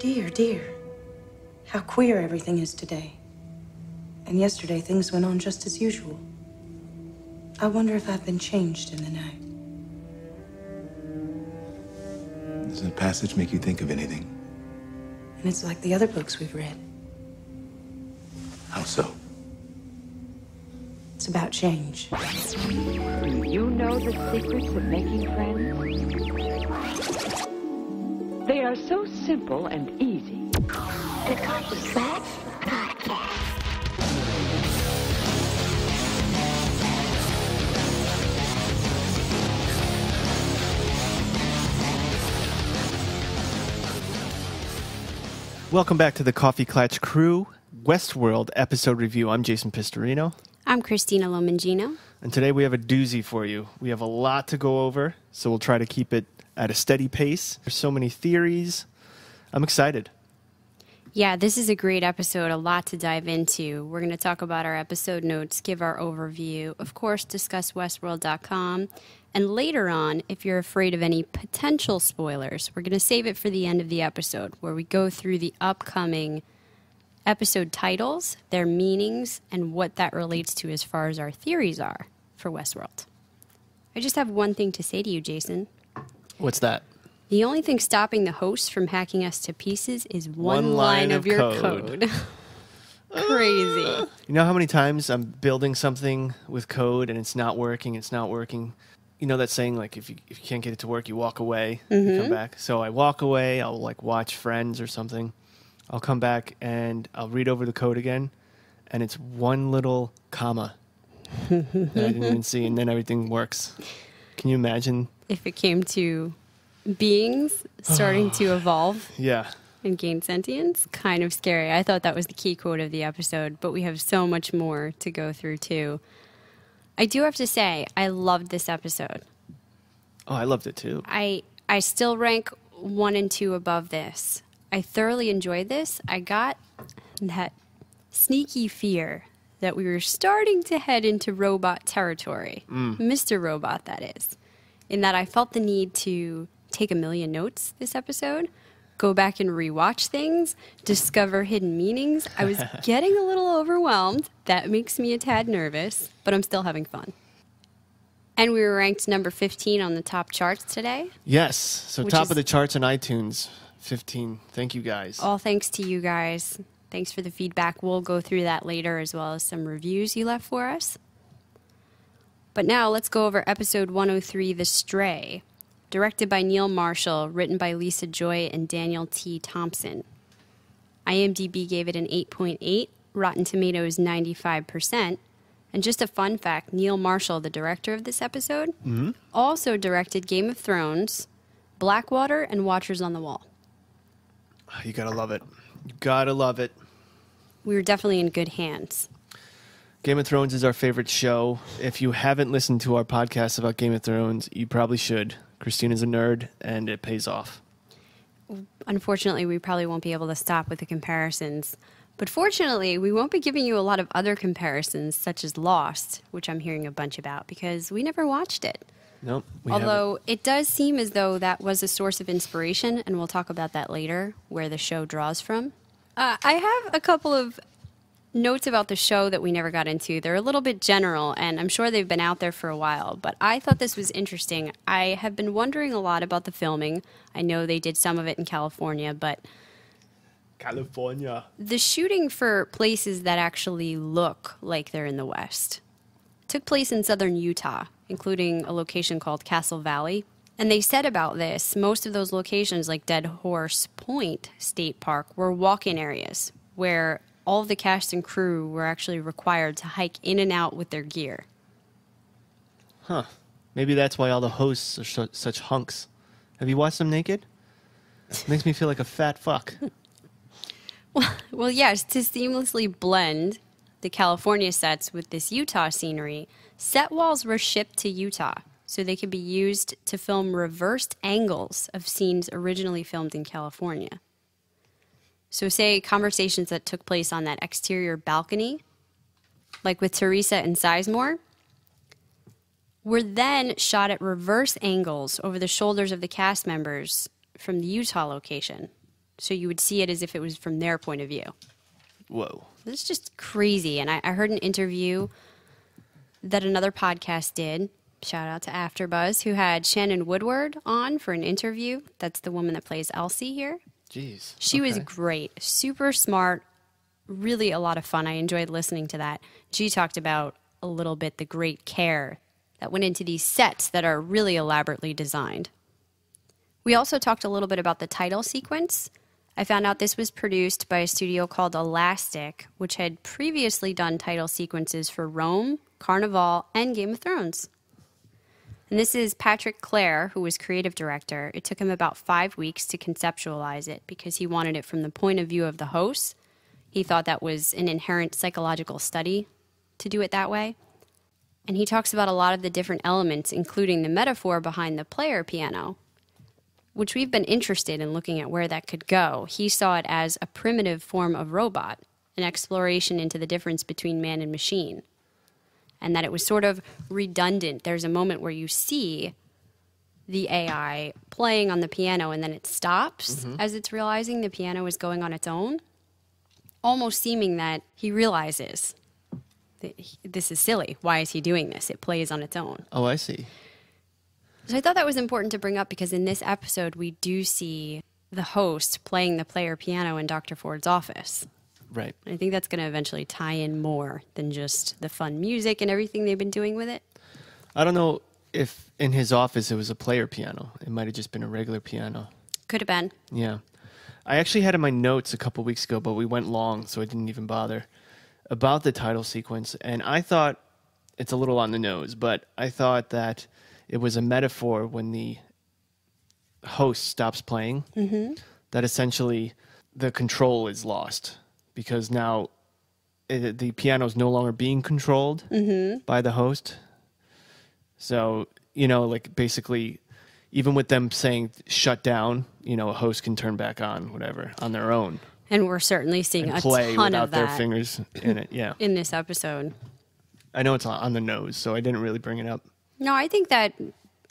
Dear, dear. How queer everything is today. And yesterday things went on just as usual. I wonder if I've been changed in the night. Does the passage make you think of anything? And it's like the other books we've read. How so? It's about change. Do you know the secrets of making friends? They are so simple and easy. The Coffee Clatch Podcast. Welcome back to the Coffee Clatch Crew Westworld episode review. I'm Jason Pistorino. I'm Christina Lomangino. And today we have a doozy for you. We have a lot to go over, so we'll try to keep it at a steady pace. There's so many theories. I'm excited. Yeah, this is a great episode, a lot to dive into. We're going to talk about our episode notes, give our overview, of course, discuss Westworld.com. And later on, if you're afraid of any potential spoilers, we're going to save it for the end of the episode, where we go through the upcoming episode titles, their meanings, and what that relates to as far as our theories are for Westworld. I just have one thing to say to you, Jason. What's that? The only thing stopping the host from hacking us to pieces is one line of your code. Crazy. You know how many times I'm building something with code and it's not working? You know that saying, like, if you can't get it to work, you walk away, you come back. So I walk away, I'll, like, watch Friends or something. I'll come back and I'll read over the code again, and it's one little comma that I didn't even see, and then everything works. Can you imagine? If it came to beings starting to evolve Yeah. and gain sentience, kind of scary. I thought that was the key quote of the episode, but we have so much more to go through, too. I do have to say, I loved this episode. Oh, I loved it, too. I still rank 1 and 2 above this. I thoroughly enjoyed this. I got that sneaky fear that we were starting to head into robot territory. Mr. Robot, that is. In that I felt the need to take a million notes this episode, go back and rewatch things, discover hidden meanings. I was getting a little overwhelmed. That makes me a tad nervous, but I'm still having fun. And we were ranked number 15 on the top charts today. Yes. So top of the charts on iTunes, 15. Thank you, guys. All thanks to you guys. Thanks for the feedback. We'll go through that later, as well as some reviews you left for us. But now let's go over episode 103, The Stray. Directed by Neil Marshall, written by Lisa Joy and Daniel T. Thompson. IMDb gave it an 8.8, Rotten Tomatoes 95%. And just a fun fact, Neil Marshall, the director of this episode, also directed Game of Thrones, Blackwater, and Watchers on the Wall. You gotta love it. You gotta love it. We were definitely in good hands. Game of Thrones is our favorite show. If you haven't listened to our podcast about Game of Thrones, you probably should. Christina's a nerd, and it pays off. Unfortunately, we probably won't be able to stop with the comparisons. But fortunately, we won't be giving you a lot of other comparisons, such as Lost, which I'm hearing a bunch about, because we never watched it. Nope. Although it does seem as though that was a source of inspiration, and we'll talk about that later, where the show draws from. I have a couple of notes about the show that we never got into. They're a little bit general, and I'm sure they've been out there for a while, but I thought this was interesting. I have been wondering a lot about the filming. I know they did some of it in California, but the shooting for places that actually look like they're in the West took place in southern Utah, including a location called Castle Valley. And they said about this, most of those locations, like Dead Horse Point State Park, were walk-in areas where all of the cast and crew were actually required to hike in and out with their gear. Huh. Maybe that's why all the hosts are such hunks. Have you watched them naked? Makes me feel like a fat fuck. Well, yes, to seamlessly blend the California sets with this Utah scenery, set walls were shipped to Utah so they could be used to film reversed angles of scenes originally filmed in California. So say conversations that took place on that exterior balcony, like with Teresa and Sizemore, were then shot at reverse angles over the shoulders of the cast members from the Utah location. So you would see it as if it was from their point of view. Whoa. This is just crazy. And I heard an interview that another podcast did. Shout out to AfterBuzz, who had Shannon Woodward on for an interview. That's the woman that plays Elsie here. Jeez. She was Okay. great. Super smart. Really a lot of fun. I enjoyed listening to that. She talked about a little bit the great care that went into these sets that are really elaborately designed. We also talked a little bit about the title sequence. I found out this was produced by a studio called Elastic, which had previously done title sequences for Rome, Carnival, and Game of Thrones. And this is Patrick Clare, who was creative director. It took him about 5 weeks to conceptualize it because he wanted it from the point of view of the host. He thought that was an inherent psychological study to do it that way. And he talks about a lot of the different elements, including the metaphor behind the player piano, which we've been interested in looking at where that could go. He saw it as a primitive form of robot, an exploration into the difference between man and machine, and that it was sort of redundant. There's a moment where you see the AI playing on the piano, and then it stops as it's realizing the piano is going on its own, almost seeming that he realizes that this is silly. Why is he doing this? It plays on its own. Oh, I see. So I thought that was important to bring up because in this episode, we do see the host playing the player piano in Dr. Ford's office. Right. I think that's going to eventually tie in more than just the fun music and everything they've been doing with it. I don't know if in his office it was a player piano. It might have just been a regular piano. Could have been. Yeah. I actually had in my notes a couple weeks ago, but we went long, so I didn't even bother, about the title sequence. And I thought, it's a little on the nose, but I thought that it was a metaphor when the host stops playing, that essentially the control is lost because now the piano is no longer being controlled by the host. So, like basically, even with them saying shut down, a host can turn back on, whatever, on their own. And we're certainly seeing And a play ton without of their that fingers in it, yeah. in this episode. I know it's on the nose, so I didn't really bring it up. No, I think that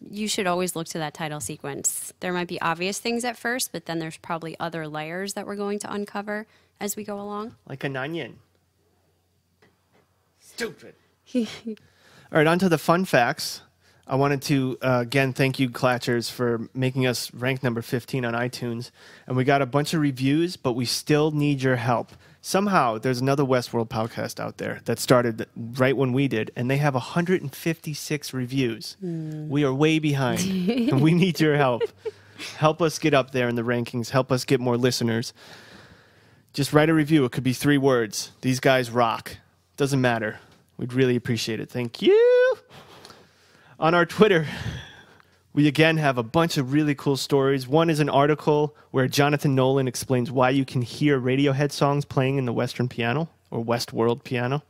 you should always look to that title sequence. There might be obvious things at first, but then there's probably other layers that we're going to uncover as we go along. Like an onion. Stupid. All right, on to the fun facts. I wanted to, again, thank you, Clatchers, for making us rank number 15 on iTunes. And we got a bunch of reviews, but we still need your help. Somehow, there's another Westworld podcast out there that started right when we did, and they have 156 reviews. We are way behind, and we need your help. Help us get up there in the rankings. Help us get more listeners. Just write a review. It could be 3 words. These guys rock. Doesn't matter. We'd really appreciate it. Thank you. On our Twitter, we again have a bunch of really cool stories. One is an article where Jonathan Nolan explains why you can hear Radiohead songs playing in the Western piano or Westworld piano.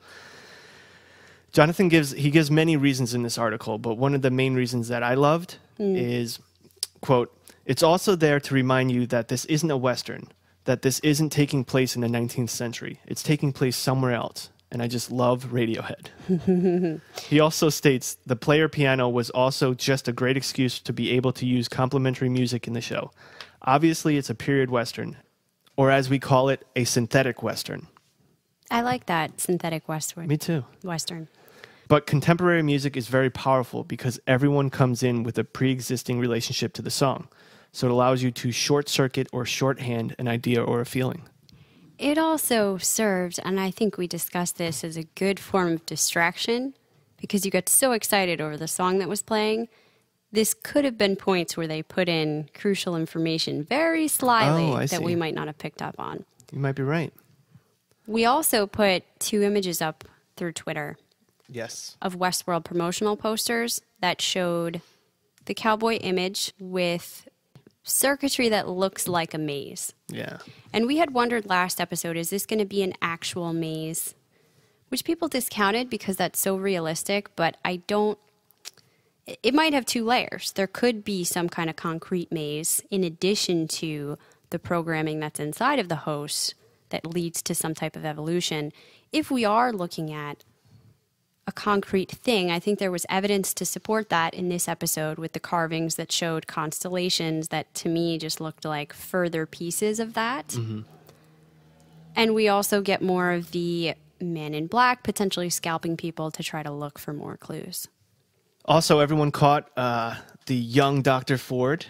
Jonathan gives many reasons in this article, but one of the main reasons that I loved is, quote, "It's also there to remind you that this isn't a Western, that this isn't taking place in the 19th century. It's taking place somewhere else. And I just love Radiohead." He also states, "The player piano was also just a great excuse to be able to use complimentary music in the show. Obviously, it's a period Western, or as we call it, a synthetic Western." I like that, synthetic Western. Me too. Western. "But contemporary music is very powerful because everyone comes in with a pre-existing relationship to the song. So it allows you to short-circuit or shorthand an idea or a feeling." It also served, and I think we discussed this, as a good form of distraction because you got so excited over the song that was playing. This could have been points where they put in crucial information very slyly that we might not have picked up on. You might be right. We also put 2 images up through Twitter Yes. of Westworld promotional posters that showed the cowboy image with circuitry that looks like a maze. Yeah. And we had wondered last episode, is this going to be an actual maze? Which people discounted because that's so realistic, but it might have 2 layers. There could be some kind of concrete maze in addition to the programming that's inside of the host that leads to some type of evolution. If we are looking at a concrete thing. I think there was evidence to support that in this episode with the carvings that showed constellations that to me just looked like further pieces of that. Mm-hmm. And we also get more of the man in black potentially scalping people to try to look for more clues. Also, everyone caught the young Dr. Ford,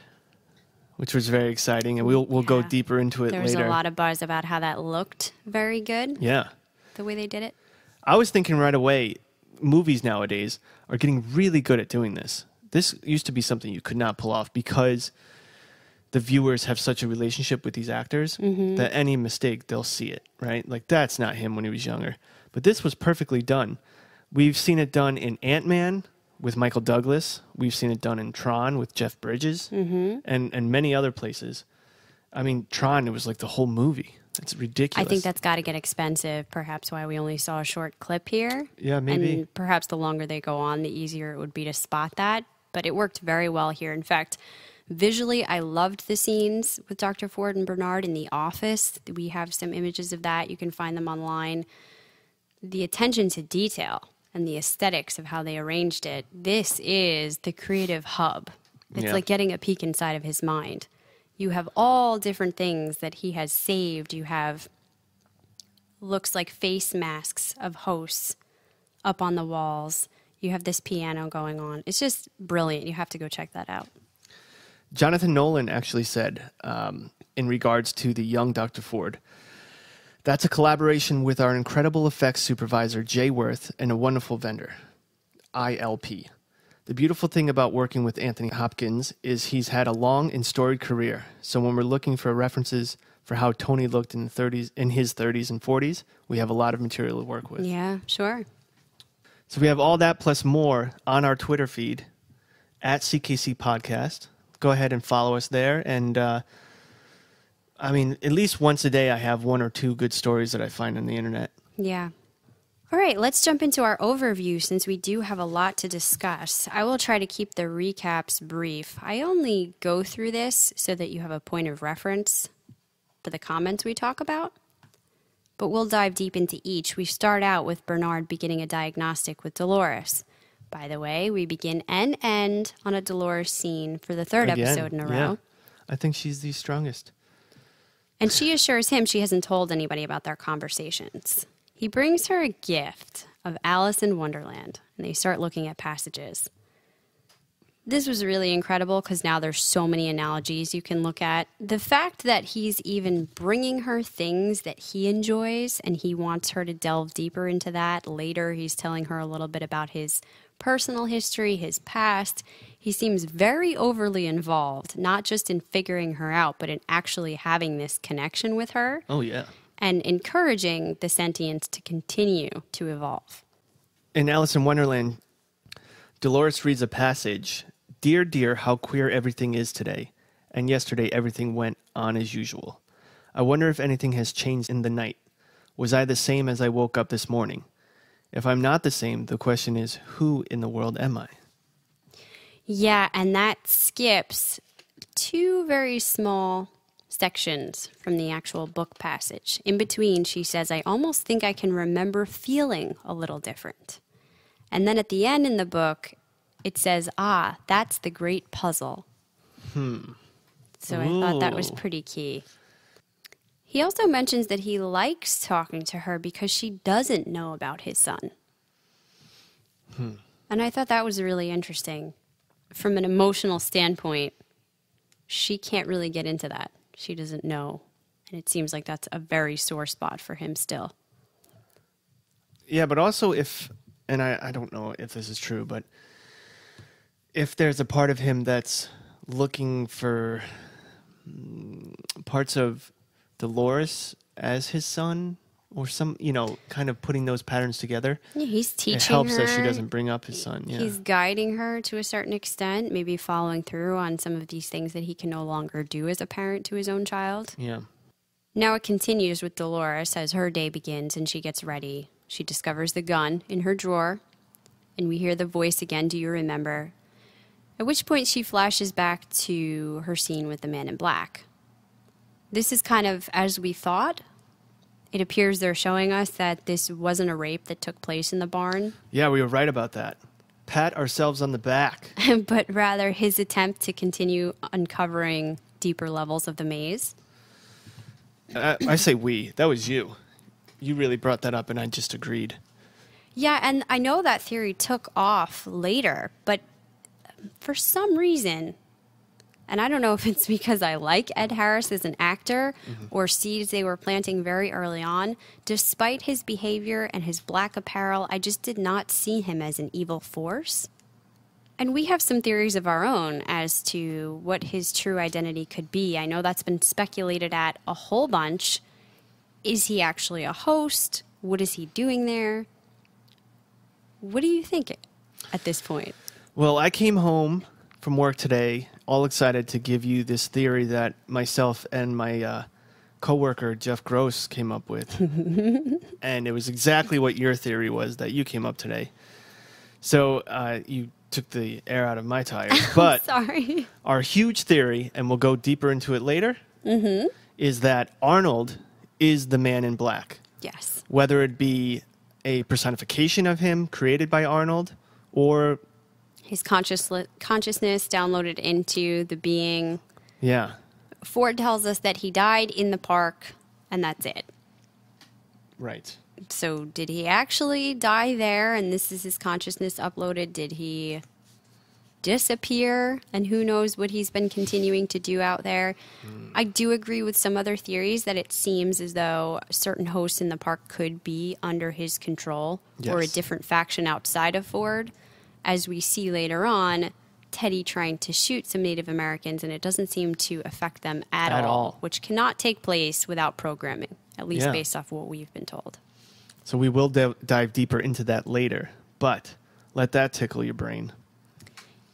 which was very exciting, and we'll go deeper into it there was later. A lot of buzz about how that looked very good. Yeah. The way they did it. I was thinking right away, movies nowadays are getting really good at doing this. This used to be something you could not pull off because the viewers have such a relationship with these actors that any mistake, they'll see it, right? Like, that's not him when he was younger. But this was perfectly done. We've seen it done in Ant-Man with Michael Douglas. We've seen it done in Tron with Jeff Bridges and many other places. I mean, Tron, it was like the whole movie. It's ridiculous. I think that's got to get expensive, perhaps why we only saw a short clip here. Yeah, maybe. And perhaps the longer they go on, the easier it would be to spot that. But it worked very well here. In fact, visually, I loved the scenes with Dr. Ford and Bernard in the office. We have some images of that. You can find them online. The attention to detail and the aesthetics of how they arranged it. This is the creative hub. It's like getting a peek inside of his mind. You have all different things that he has saved. You have looks like face masks of hosts up on the walls. You have this piano going on. It's just brilliant. You have to go check that out. Jonathan Nolan actually said, in regards to the young Dr. Ford, that's a collaboration with our incredible effects supervisor, Jay Worth, and a wonderful vendor, ILP. The beautiful thing about working with Anthony Hopkins is he's had a long and storied career. So when we're looking for references for how Tony looked in his 30s and 40s, we have a lot of material to work with. Yeah, sure. So we have all that plus more on our Twitter feed at CKC Podcast. Go ahead and follow us there. And I mean, at least once a day, I have one or two good stories that I find on the internet. Yeah. All right, let's jump into our overview since we do have a lot to discuss. I will try to keep the recaps brief. I only go through this so that you have a point of reference for the comments we talk about. But we'll dive deep into each. We start out with Bernard beginning a diagnostic with Dolores. By the way, we begin and end on a Dolores scene for the third episode in a row. I think she's the strongest. And she assures him she hasn't told anybody about their conversations. He brings her a gift of Alice in Wonderland, and they start looking at passages. This was really incredible because now there's so many analogies you can look at. The fact that he's even bringing her things that he enjoys and he wants her to delve deeper into that. Later, he's telling her a little bit about his personal history, his past. He seems very overly involved, not just in figuring her out, but in actually having this connection with her. Oh, yeah. And encouraging the sentience to continue to evolve. In Alice in Wonderland, Dolores reads a passage, "Dear, dear, how queer everything is today. And yesterday everything went on as usual. I wonder if anything has changed in the night. Was I the same as I woke up this morning? If I'm not the same, the question is, who in the world am I?" Yeah, and that skips two very small sections from the actual book passage. In between, she says, "I almost think I can remember feeling a little different." And then at the end in the book, it says, "Ah, that's the great puzzle." So I thought that was pretty key. He also mentions that he likes talking to her because she doesn't know about his son. And I thought that was really interesting. From an emotional standpoint, she can't really get into that. She doesn't know. And it seems like that's a very sore spot for him still. Yeah, but also and I don't know if this is true, but if there's a part of him that's looking for parts of Dolores as his son or some, kind of putting those patterns together. Yeah, he's teaching her. It helps that she her. doesn't bring up his son. Yeah. He's guiding her to a certain extent, maybe following through on some of these things that he can no longer do as a parent to his own child. Yeah. Now it continues with Dolores as her day begins and she gets ready. She discovers the gun in her drawer, and we hear the voice again, "Do you remember?" At which point she flashes back to her scene with the man in black. This is kind of as we thought, It appears they're showing us that this wasn't a rape that took place in the barn, Yeah, we were right about that. Pat ourselves on the back. but rather his attempt to continue uncovering deeper levels of the maze. I say we. That was you. You really brought that up, and I just agreed. Yeah, and I know that theory took off later, but for some reason, and I don't know if it's because I like Ed Harris as an actor or seeds they were planting very early on, despite his behavior and his black apparel, I just did not see him as an evil force. And we have some theories of our own as to what his true identity could be. I know that's been speculated at a whole bunch. Is he actually a host? What is he doing there? What do you think at this point? Well, I came home from work today all excited to give you this theory that myself and my coworker Jeff Gross came up with. And it was exactly what your theory was that you came up today. So you took the air out of my tires. But Sorry. our huge theory, and we'll go deeper into it later, is that Arnold is the man in black. Yes. Whether it be a personification of him created by Arnold or... His consciousness downloaded into the being. Yeah. Ford tells us that he died in the park, and that's it. Right. So did he actually die there, and this is his consciousness uploaded? Did he disappear, and who knows what he's been continuing to do out there? I do agree with some other theories that it seems as though certain hosts in the park could be under his control or a Yes. different faction outside of Ford. As we see later on, Teddy trying to shoot some Native Americans, and it doesn't seem to affect them at all, which cannot take place without programming, at least Yeah. based off what we've been told. So we will dive deeper into that later, but let that tickle your brain.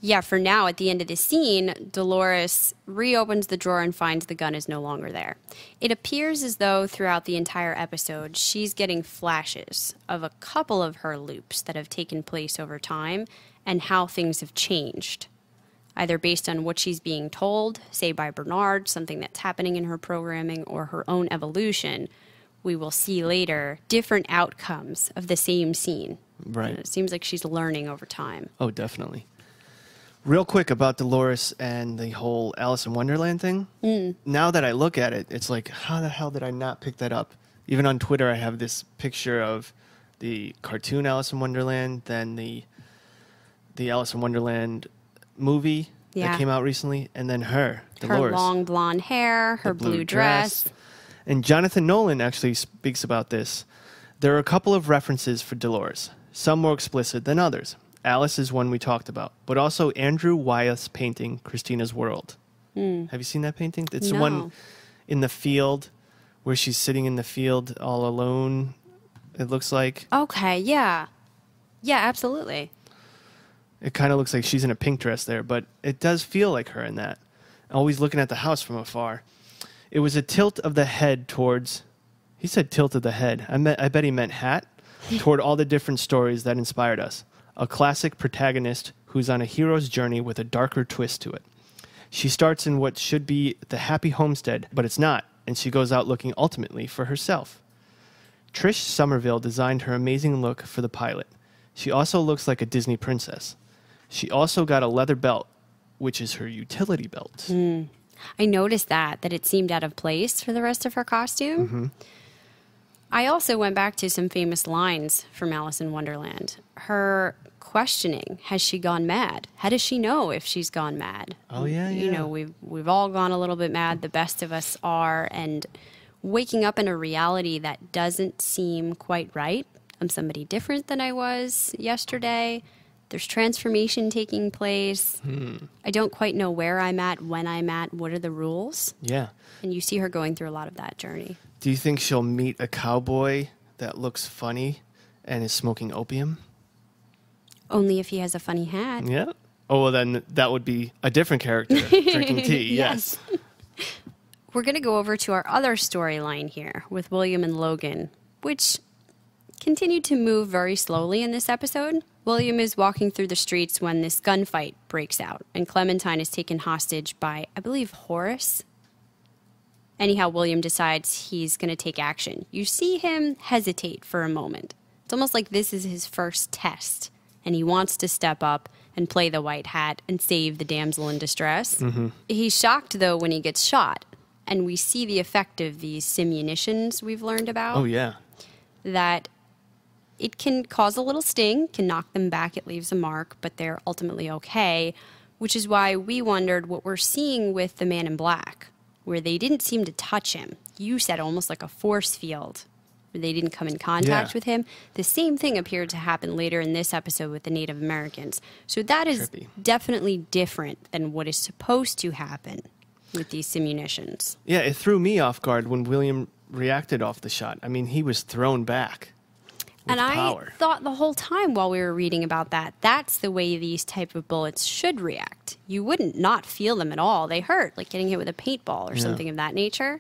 Yeah, for now, at the end of the scene, Dolores reopens the drawer and finds the gun is no longer there. It appears as though throughout the entire episode, she's getting flashes of a couple of her loops that have taken place over time and how things have changed, either based on what she's being told, say by Bernard, something that's happening in her programming, or her own evolution. We will see later different outcomes of the same scene. Right. And it seems like she's learning over time. Oh, definitely. Real quick about Dolores and the whole Alice in Wonderland thing. Now that I look at it, it's like, how the hell did I not pick that up? Even on Twitter, I have this picture of the cartoon Alice in Wonderland, then the Alice in Wonderland movie that came out recently, and then her, Dolores. Her long blonde hair, her blue dress. And Jonathan Nolan actually speaks about this. There are a couple of references for Dolores, some more explicit than others. Alice is one we talked about, but also Andrew Wyeth's painting, Christina's World. Have you seen that painting? It's the one No. in the field where she's sitting in the field all alone, it looks like. Okay, yeah. Yeah, absolutely. It kind of looks like she's in a pink dress there, but it does feel like her in that. Always looking at the house from afar. It was a tilt of the head towards... He said tilt of the head. I bet he meant hat. Toward all the different stories that inspired us. A classic protagonist who's on a hero's journey with a darker twist to it. She starts in what should be the happy homestead, but it's not, and she goes out looking ultimately for herself. Trish Somerville designed her amazing look for the pilot. She also looks like a Disney princess. She also got a leather belt, which is her utility belt. I noticed that it seemed out of place for the rest of her costume. I also went back to some famous lines from Alice in Wonderland. Her questioning, has she gone mad? How does she know if she's gone mad? Oh, yeah, You know, we've all gone a little bit mad. The best of us are. And waking up in a reality that doesn't seem quite right. I'm somebody different than I was yesterday. There's transformation taking place. I don't quite know where I'm at, when I'm at, what are the rules? Yeah. And you see her going through a lot of that journey. Do you think she'll meet a cowboy that looks funny and is smoking opium? Only if he has a funny hat. Yeah. Oh, well, then that would be a different character drinking tea. Yes. We're going to go over to our other storyline here with William and Logan, which continued to move very slowly in this episode. William is walking through the streets when this gunfight breaks out, and Clementine is taken hostage by, I believe, Horace. Anyhow, William decides he's going to take action. You see him hesitate for a moment. It's almost like this is his first test, and he wants to step up and play the white hat and save the damsel in distress. Mm-hmm. He's shocked, though, when he gets shot, and we see the effect of these simunitions we've learned about. Oh, yeah. That it can cause a little sting, can knock them back, it leaves a mark, but they're ultimately okay, which is why we wondered what we're seeing with the Man in Black, where they didn't seem to touch him. You said almost like a force field, where they didn't come in contact with him. The same thing appeared to happen later in this episode with the Native Americans. So that is definitely different than what is supposed to happen with these simunitions. Yeah, it threw me off guard when William reacted off the shot. I mean, he was thrown back. And I thought the whole time while we were reading about that, that's the way these type of bullets should react. You wouldn't not feel them at all. They hurt, like getting hit with a paintball or something of that nature.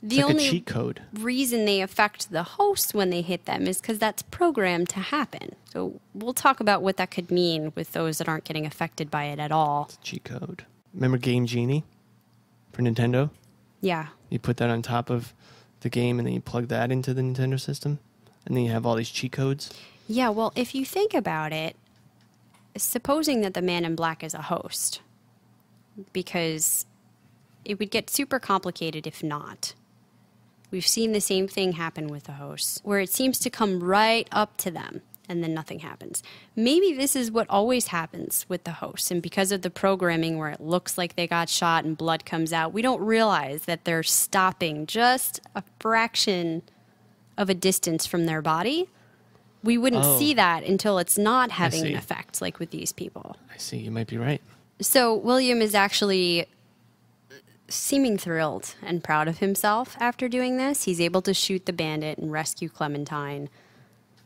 The like only a cheat code. Reason they affect the host when they hit them is because that's programmed to happen. So we'll talk about what that could mean with those that aren't getting affected by it at all. It's a cheat code. Remember Game Genie for Nintendo? Yeah. You put that on top of the game and then you plug that into the Nintendo system? And then you have all these cheat codes? Yeah, well, if you think about it, supposing that the Man in Black is a host, because it would get super complicated if not. We've seen the same thing happen with the hosts, where it seems to come right up to them, and then nothing happens. Maybe this is what always happens with the hosts, and because of the programming where it looks like they got shot and blood comes out, we don't realize that they're stopping just a fraction of a distance from their body. We wouldn't see that until it's not having an effect, like with these people. I see. You might be right. So William is actually seeming thrilled and proud of himself after doing this. He's able to shoot the bandit and rescue Clementine.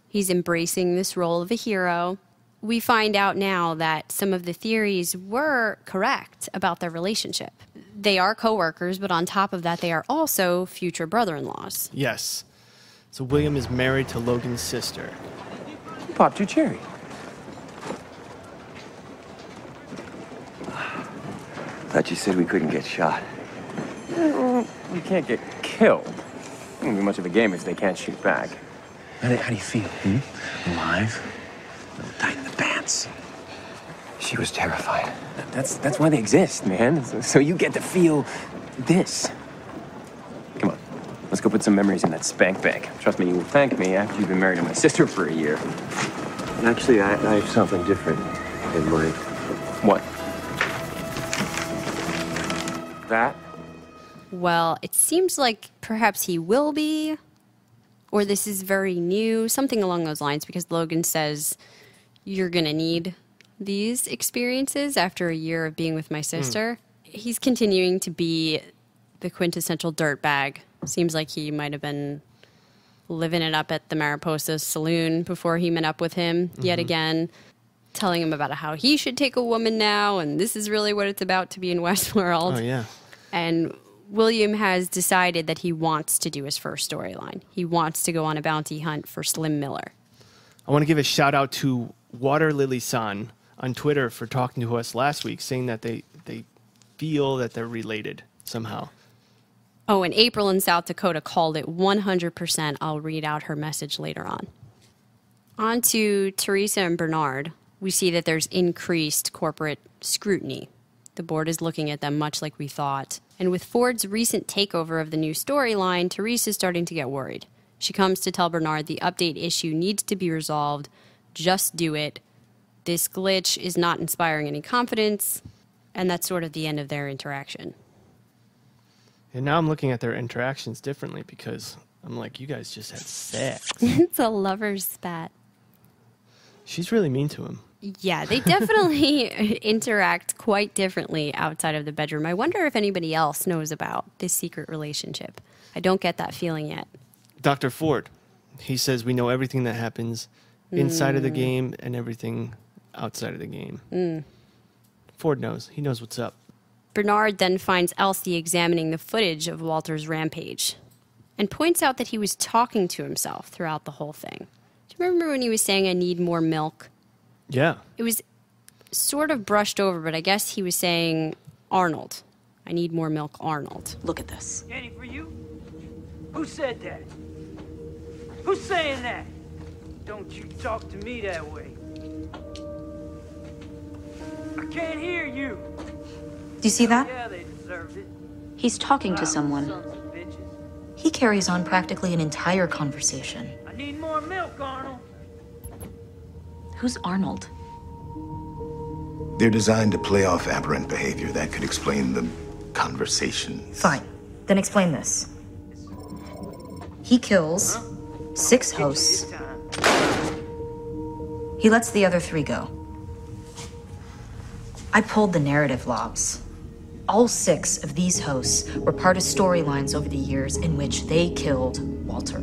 He's embracing this role of a hero. We find out now that some of the theories were correct about their relationship. They are co-workers, but on top of that, they are also future brother-in-laws. Yes. So William is married to Logan's sister. You popped your cherry. Thought you said we couldn't get shot. We can't get killed. It won't be much of a game if they can't shoot back. How do you feel? Alive? A little tight in the pants. She was terrified. That's why they exist, man. So you get to feel this. Come on. Let's go put some memories in that spank bank. Trust me, you will thank me after you've been married to my sister for a year. Actually, I have something different in mind. What? That? Well, it seems like perhaps he will be, or this is very new, something along those lines, because Logan says, you're going to need these experiences after a year of being with my sister. He's continuing to be the quintessential dirtbag. Seems like he might have been living it up at the Mariposa Saloon before he met up with him yet again, telling him about how he should take a woman now, and this is really what it's about to be in Westworld. Oh, yeah. And William has decided that he wants to do his first storyline. He wants to go on a bounty hunt for Slim Miller. I want to give a shout out to Water Lily San on Twitter for talking to us last week, saying that they feel that they're related somehow. Oh, and April in South Dakota called it 100%. I'll read out her message later on. On to Teresa and Bernard. We see that there's increased corporate scrutiny. The board is looking at them much like we thought. And with Ford's recent takeover of the new storyline, Teresa's starting to get worried. She comes to tell Bernard the update issue needs to be resolved. Just do it. This glitch is not inspiring any confidence. And that's sort of the end of their interaction. And now I'm looking at their interactions differently because I'm like, you guys just had sex. It's a lover's spat. She's really mean to him. Yeah, they definitely interact quite differently outside of the bedroom. I wonder if anybody else knows about this secret relationship. I don't get that feeling yet. Dr. Ford, he says we know everything that happens inside of the game and everything outside of the game. Ford knows. He knows what's up. Bernard then finds Elsie examining the footage of Walter's rampage and points out that he was talking to himself throughout the whole thing. Do you remember when he was saying, I need more milk? Yeah. It was sort of brushed over, but I guess he was saying, Arnold, I need more milk, Arnold. Look at this. Any for you? Who said that? Who's saying that? Don't you talk to me that way. I can't hear you. Do you see that? Yeah, they deserved it. He's talking to someone. Sons of bitches. He carries on practically an entire conversation. I need more milk, Arnold. Who's Arnold? They're designed to play off aberrant behavior. That could explain the conversations. Fine. Then explain this. He kills 6 hosts. He lets the other 3 go. I pulled the narrative logs. All 6 of these hosts were part of storylines over the years in which they killed Walter.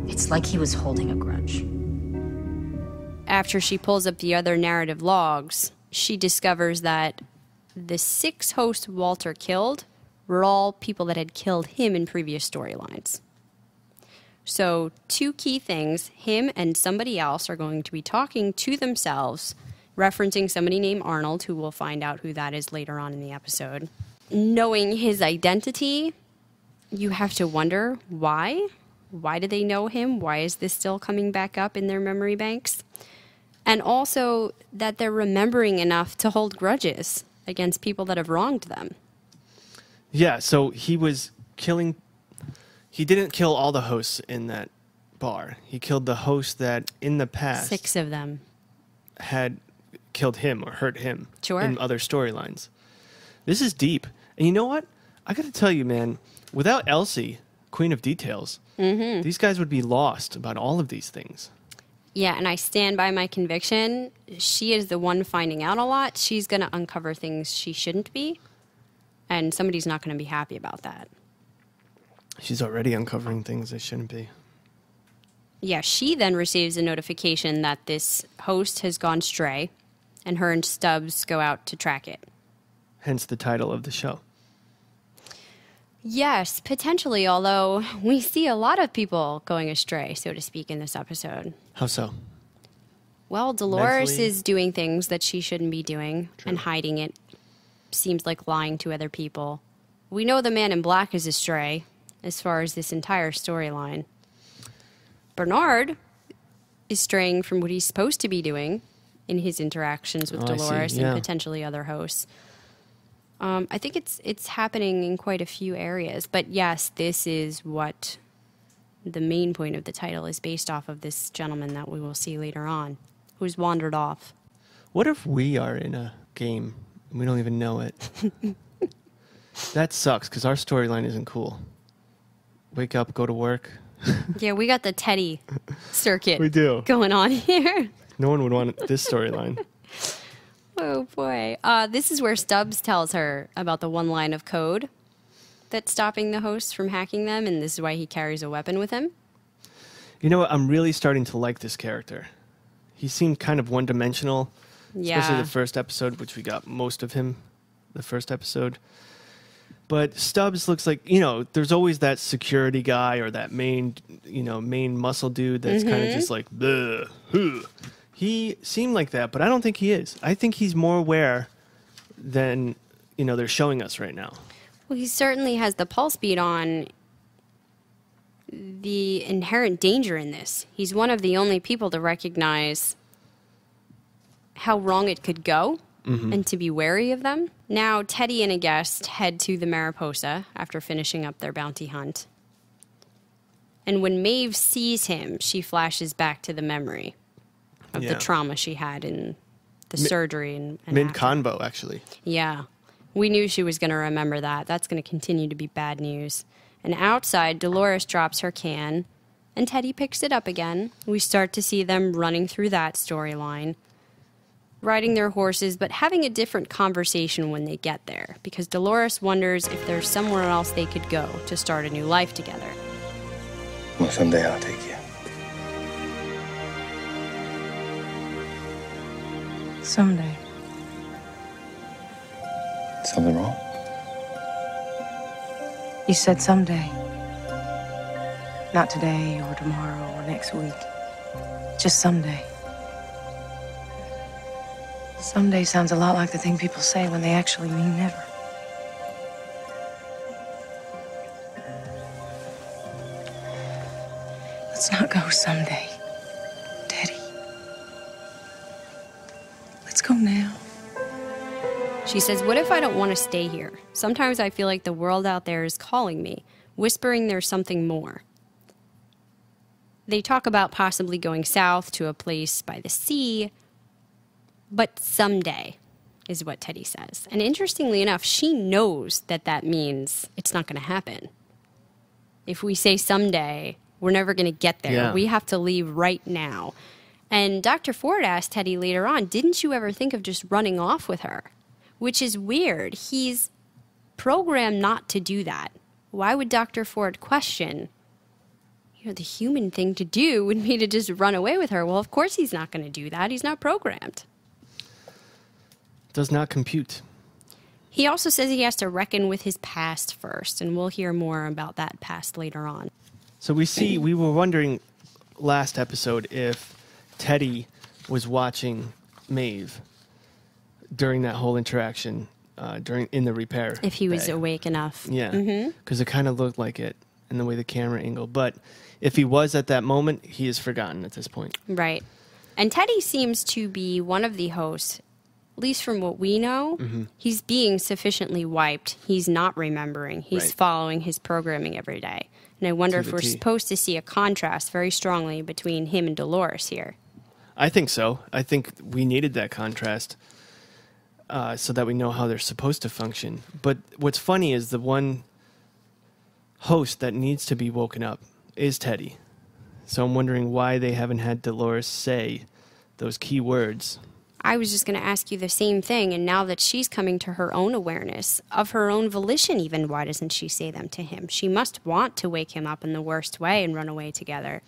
It's like he was holding a grudge. After she pulls up the other narrative logs, she discovers that the 6 hosts Walter killed were all people that had killed him in previous storylines. So 2 key things, him and somebody else are going to be talking to themselves, referencing somebody named Arnold, who we'll find out who that is later on in the episode. Knowing his identity, you have to wonder why. Why do they know him? Why is this still coming back up in their memory banks? And also that they're remembering enough to hold grudges against people that have wronged them. Yeah, so he was killing... He didn't kill all the hosts in that bar. He killed the hosts that, in the past... 6 of them. ...had killed him or hurt him. Sure. In other storylines. This is deep. And you know what? I got to tell you, man, without Elsie, Queen of Details, these guys would be lost about all of these things. Yeah, and I stand by my conviction. She is the one finding out a lot. She's going to uncover things she shouldn't be, and somebody's not going to be happy about that. She's already uncovering things they shouldn't be. Yeah, she then receives a notification that this host has gone stray, and her and Stubbs go out to track it. Hence the title of the show. Yes, potentially, although we see a lot of people going astray, so to speak, in this episode. How so? Well, Dolores Mentally? is doing things that she shouldn't be doing. True. And hiding it. Seems like lying to other people. We know the man in black is astray as far as this entire storyline. Bernard is straying from what he's supposed to be doing in his interactions with Dolores and potentially other hosts. I think it's happening in quite a few areas. But yes, this is what the main point of the title is based off of, this gentleman that we will see later on, who's wandered off. What if we are in a game and we don't even know it? That sucks, because our storyline isn't cool. Wake up, go to work. Yeah, we got the Teddy circuit We do. going on here. No one would want this storyline. Oh, boy. This is where Stubbs tells her about the one line of code that's stopping the hosts from hacking them, and this is why he carries a weapon with him. You know what? I'm really starting to like this character. He seemed kind of one-dimensional, especially the first episode, which we got most of him the first episode. But Stubbs looks like, there's always that security guy or that main muscle dude that's kind of just like, bleh, huh. He seemed like that, but I don't think he is. I think he's more aware than, they're showing us right now. Well, he certainly has the pulse beat on the inherent danger in this. He's one of the only people to recognize how wrong it could go and to be wary of them. Now, Teddy and a guest head to the Mariposa after finishing up their bounty hunt. And when Maeve sees him, she flashes back to the memory of the trauma she had in the surgery. And Mid-convo, actually. Yeah. We knew she was going to remember that. That's going to continue to be bad news. And outside, Dolores drops her can, and Teddy picks it up again. We start to see them running through that storyline, riding their horses, but having a different conversation when they get there, because Dolores wonders if there's somewhere else they could go to start a new life together. Well, someday I'll take you. Someday. Something wrong? You said someday. Not today or tomorrow or next week. Just someday. Someday sounds a lot like the thing people say when they actually mean never. Let's not go someday, Teddy. Let's go now. She says, what if I don't want to stay here? Sometimes I feel like the world out there is calling me, whispering there's something more. They talk about possibly going south to a place by the sea, but someday is what Teddy says. And interestingly enough, she knows that that means it's not going to happen. If we say someday, we're never going to get there. Yeah. We have to leave right now. And Dr. Ford asked Teddy later on, didn't you ever think of just running off with her? Which is weird. He's programmed not to do that. Why would Dr. Ford question? The human thing to do would be to just run away with her. Well, of course he's not going to do that. He's not programmed. Does not compute. He also says he has to reckon with his past first, and we'll hear more about that past later on. So we were wondering last episode if Teddy was watching Maeve during that whole interaction in the repair. If he was bay. awake enough. Yeah, because it kind of looked like it in the way the camera angled. But if he was at that moment, he is forgotten at this point. Right. And Teddy seems to be one of the hosts, at least from what we know. Mm-hmm. He's being sufficiently wiped. He's not remembering. He's Right. following his programming every day. And I wonder if we're supposed to see a contrast very strongly between him and Dolores here. I think so. I think we needed that contrast so that we know how they're supposed to function. But what's funny is the one host that needs to be woken up is Teddy. So I'm wondering why they haven't had Dolores say those key words. I was just going to ask you the same thing, and now that she's coming to her own awareness, of her own volition even, why doesn't she say them to him? She must want to wake him up in the worst way and run away together.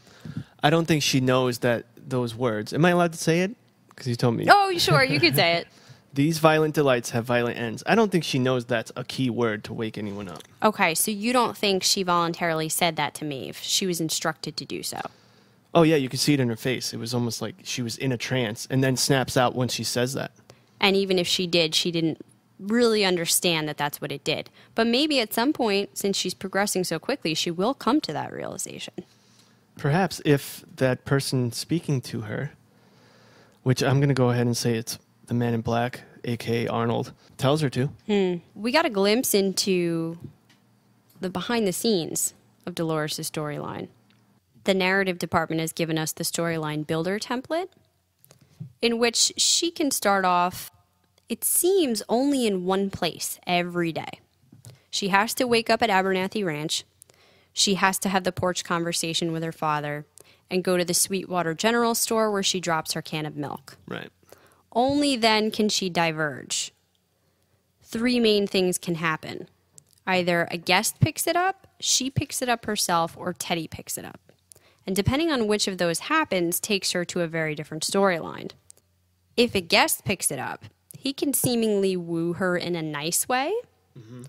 I don't think she knows that those words. Am I allowed to say it? Because you told me. Oh, sure, you could say it. These violent delights have violent ends. I don't think she knows that's a key word to wake anyone up. Okay, so you don't think she voluntarily said that to Maeve. She was instructed to do so. Oh, yeah, you could see it in her face. It was almost like she was in a trance and then snaps out when she says that. And even if she did, she didn't really understand that that's what it did. But maybe at some point, since she's progressing so quickly, she will come to that realization. Perhaps if that person speaking to her, which I'm going to go ahead and say it's the man in black, a.k.a. Arnold, tells her to. We got a glimpse into the behind the scenes of Dolores' storyline. The narrative department has given us the storyline builder template, in which she can start off, it seems, only in one place every day. She has to wake up at Abernathy Ranch. She has to have the porch conversation with her father and go to the Sweetwater General Store where she drops her can of milk. Right. Only then can she diverge. 3 main things can happen. Either a guest picks it up, she picks it up herself, or Teddy picks it up. And depending on which of those happens, takes her to a very different storyline. If a guest picks it up, he can seemingly woo her in a nice way. Mm-hmm.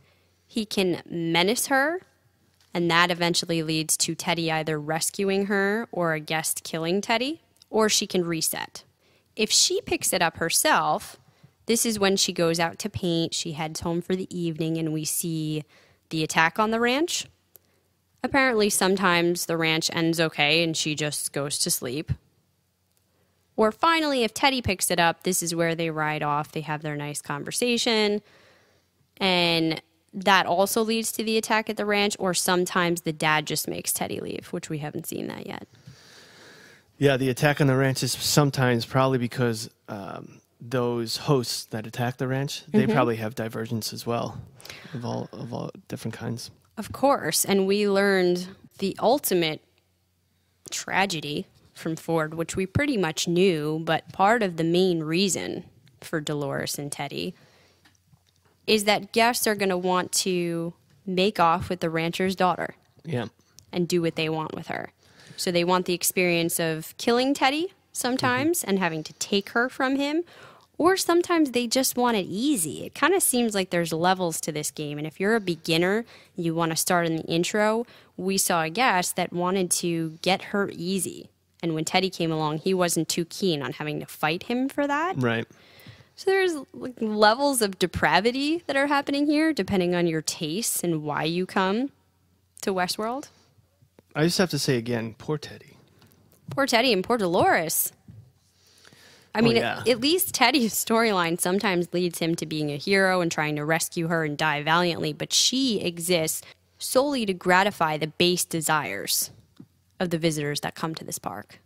He can menace her, and that eventually leads to Teddy either rescuing her or a guest killing Teddy, or she can reset. If she picks it up herself, this is when she goes out to paint, she heads home for the evening, and we see the attack on the ranch. Apparently, sometimes the ranch ends okay and she just goes to sleep. Or finally, if Teddy picks it up, this is where they ride off. They have their nice conversation. And that also leads to the attack at the ranch. Or sometimes the dad just makes Teddy leave, which we haven't seen that yet. Yeah, the attack on the ranch is sometimes probably because those hosts that attack the ranch, they probably have divergence as well of all different kinds. Of course, and we learned the ultimate tragedy from Ford, which we pretty much knew, but part of the main reason for Dolores and Teddy is that guests are going to want to make off with the rancher's daughter. Yeah. And do what they want with her. So they want the experience of killing Teddy sometimes and having to take her from him, or sometimes they just want it easy. It kind of seems like there's levels to this game. And if you're a beginner, you want to start in the intro, we saw a guest that wanted to get her easy. And when Teddy came along, he wasn't too keen on having to fight him for that. Right. So there's like levels of depravity that are happening here, depending on your tastes and why you come to Westworld. I just have to say again, poor Teddy. Poor Teddy and poor Dolores. I mean, yeah. at least Teddy's storyline sometimes leads him to being a hero and trying to rescue her and die valiantly, but she exists solely to gratify the base desires of the visitors that come to this park.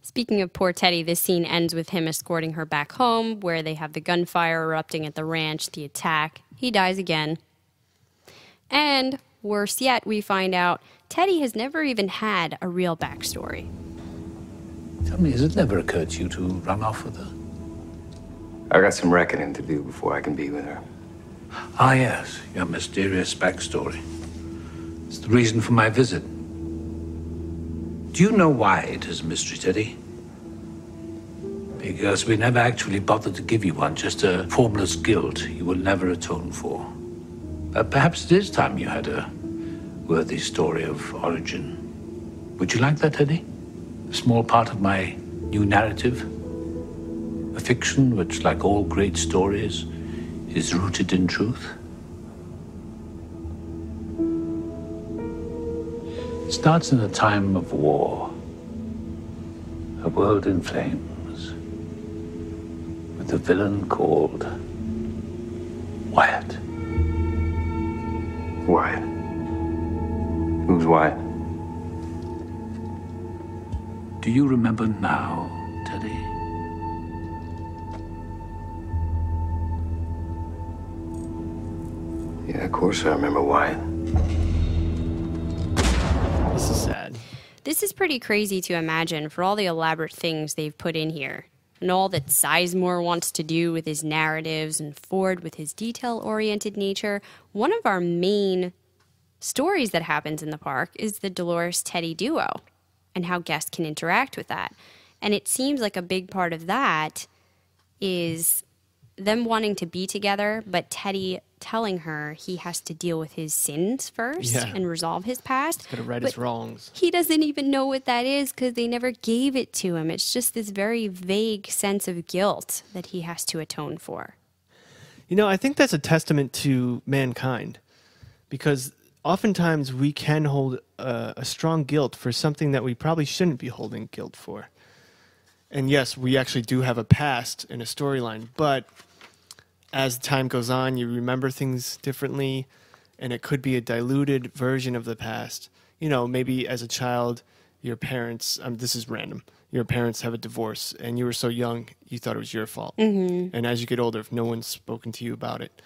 Speaking of poor Teddy, this scene ends with him escorting her back home, where they have the gunfire erupting at the ranch, the attack. He dies again. And, worse yet, we find out Teddy has never even had a real backstory. Tell me, has it never occurred to you to run off with her? I got some reckoning to do before I can be with her. Ah, yes, your mysterious backstory. It's the reason for my visit. Do you know why it is a mystery, Teddy? Because we never actually bothered to give you one, just a formless guilt you will never atone for. But perhaps it is time you had a worthy story of origin. Would you like that, Teddy? A small part of my new narrative? A fiction which, like all great stories, is rooted in truth? It starts in a time of war. A world in flames. With a villain called Wyatt. Wyatt? Who's Wyatt? Do you remember now, Teddy? Yeah, of course I remember Wyatt. This is sad. This is pretty crazy to imagine for all the elaborate things they've put in here. And all that Sizemore wants to do with his narratives and Ford with his detail-oriented nature. One of our main stories that happens in the park is the Dolores-Teddy duo and how guests can interact with that. And it seems like a big part of that is them wanting to be together, but Teddy telling her he has to deal with his sins first and resolve his past. He's got to right his wrongs. He doesn't even know what that is because they never gave it to him. It's just this very vague sense of guilt that he has to atone for. You know, I think that's a testament to mankind, because oftentimes we can hold a strong guilt for something that we probably shouldn't be holding guilt for. And yes, we actually do have a past and a storyline, but as time goes on, you remember things differently, and it could be a diluted version of the past. You know, maybe as a child, your parents, this is random, your parents have a divorce, and you were so young, you thought it was your fault. Mm-hmm. And as you get older, if no one's spoken to you about it,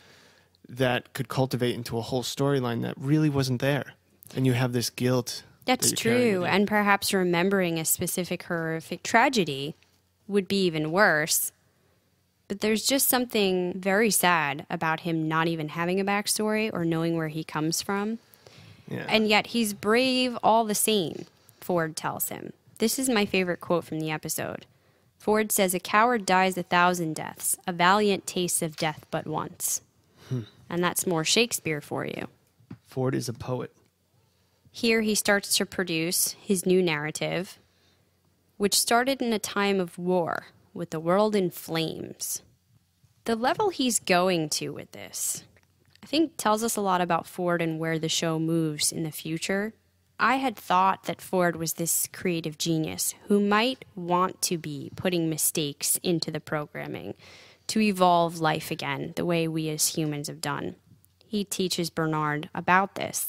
that could cultivate into a whole storyline that really wasn't there. And you have this guilt. That's true. And perhaps remembering a specific horrific tragedy would be even worse. But there's just something very sad about him not even having a backstory or knowing where he comes from. Yeah. And yet he's brave all the same, Ford tells him. This is my favorite quote from the episode. Ford says, "A coward dies 1,000 deaths. A valiant tastes of death but once." And that's more Shakespeare for you. Ford is a poet. Here he starts to produce his new narrative, which started in a time of war, with the world in flames. The level he's going to with this, I think, tells us a lot about Ford and where the show moves in the future. I had thought that Ford was this creative genius who might want to be putting mistakes into the programming to evolve life again the way we as humans have done. He teaches Bernard about this.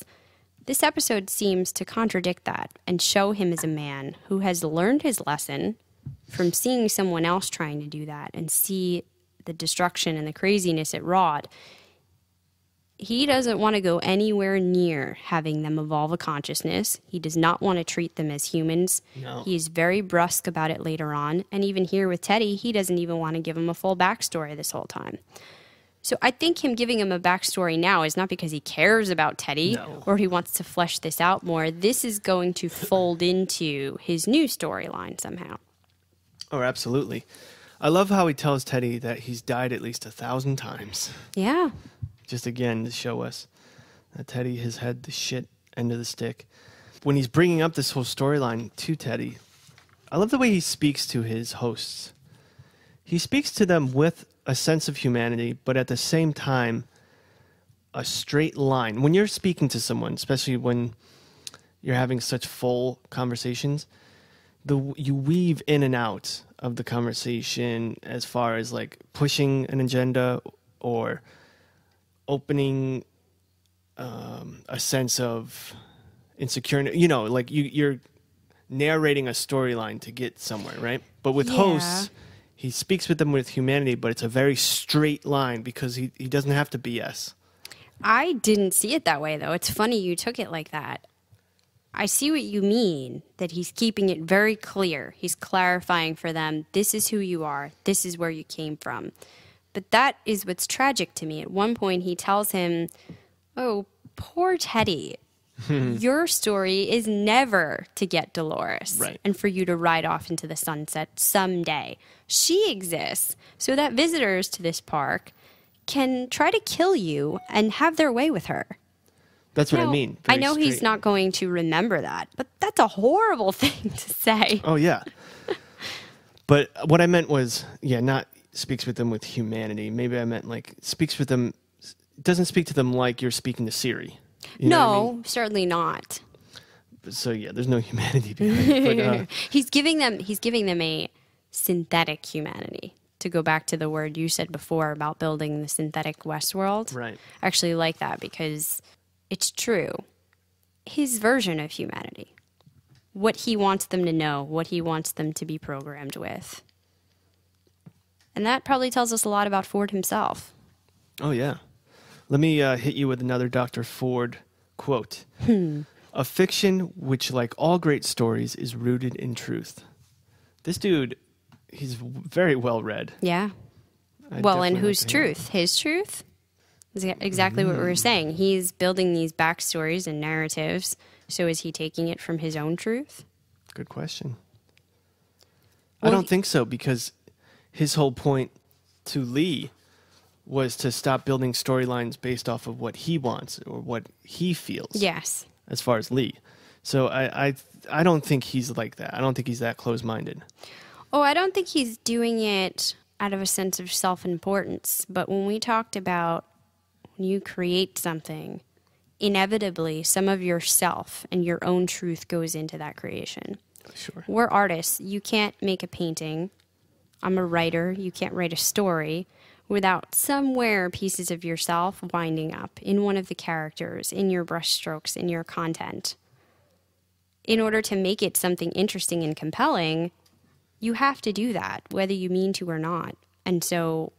This episode seems to contradict that and show him as a man who has learned his lesson from seeing someone else trying to do that and see the destruction and the craziness it wrought. He doesn't want to go anywhere near having them evolve a consciousness. He does not want to treat them as humans. No. He's very brusque about it later on. And even here with Teddy, he doesn't even want to give him a full backstory this whole time. So I think him giving him a backstory now is not because he cares about Teddy or he wants to flesh this out more. This is going to fold into his new storyline somehow. Oh, absolutely. I love how he tells Teddy that he's died at least 1,000 times. Yeah. Just again to show us that Teddy has had the shit end of the stick. When he's bringing up this whole storyline to Teddy, I love the way he speaks to his hosts. He speaks to them with a sense of humanity, but at the same time, a straight line. When you're speaking to someone, especially when you're having such full conversations, you weave in and out of the conversation as far as like pushing an agenda or opening a sense of insecurity. You know, like you're narrating a storyline to get somewhere, right? But with hosts, he speaks with them with humanity, but it's a very straight line because he doesn't have to BS. I didn't see it that way, though. It's funny you took it like that. I see what you mean, that he's keeping it very clear. He's clarifying for them, this is who you are. This is where you came from. But that is what's tragic to me. At one point, he tells him, oh, poor Teddy. Your story is never to get Dolores and for you to ride off into the sunset someday. She exists so that visitors to this park can try to kill you and have their way with her. That's what I mean. I know he's not going to remember that, but that's a horrible thing to say. Oh, yeah. But what I meant was, not speaks with them with humanity. Maybe I meant like speaks with them, doesn't speak to them like you're speaking to Siri. You know what I mean? Certainly not. So there's no humanity behind it. But, he's giving them a synthetic humanity. To go back to the word you said before about building the synthetic Westworld. Right. I actually like that because it's true. His version of humanity. What he wants them to know, what he wants them to be programmed with. And that probably tells us a lot about Ford himself. Oh, yeah. Let me hit you with another Dr. Ford quote. A fiction which, like all great stories, is rooted in truth. This dude, he's very well read. Yeah. And whose truth? His truth? Is exactly what we were saying. He's building these backstories and narratives. So is he taking it from his own truth? Good question. I don't think so, because his whole point to Lee was to stop building storylines based off of what he wants or what he feels. Yes. As far as Lee. So I don't think he's like that. I don't think he's that close-minded. Oh, I don't think he's doing it out of a sense of self-importance. But when we talked about when you create something, inevitably some of yourself and your own truth goes into that creation. Sure. We're artists. You can't make a painting. I'm a writer. You can't write a story without somewhere pieces of yourself winding up in one of the characters, in your brushstrokes, in your content. In order to make it something interesting and compelling, you have to do that, whether you mean to or not. And so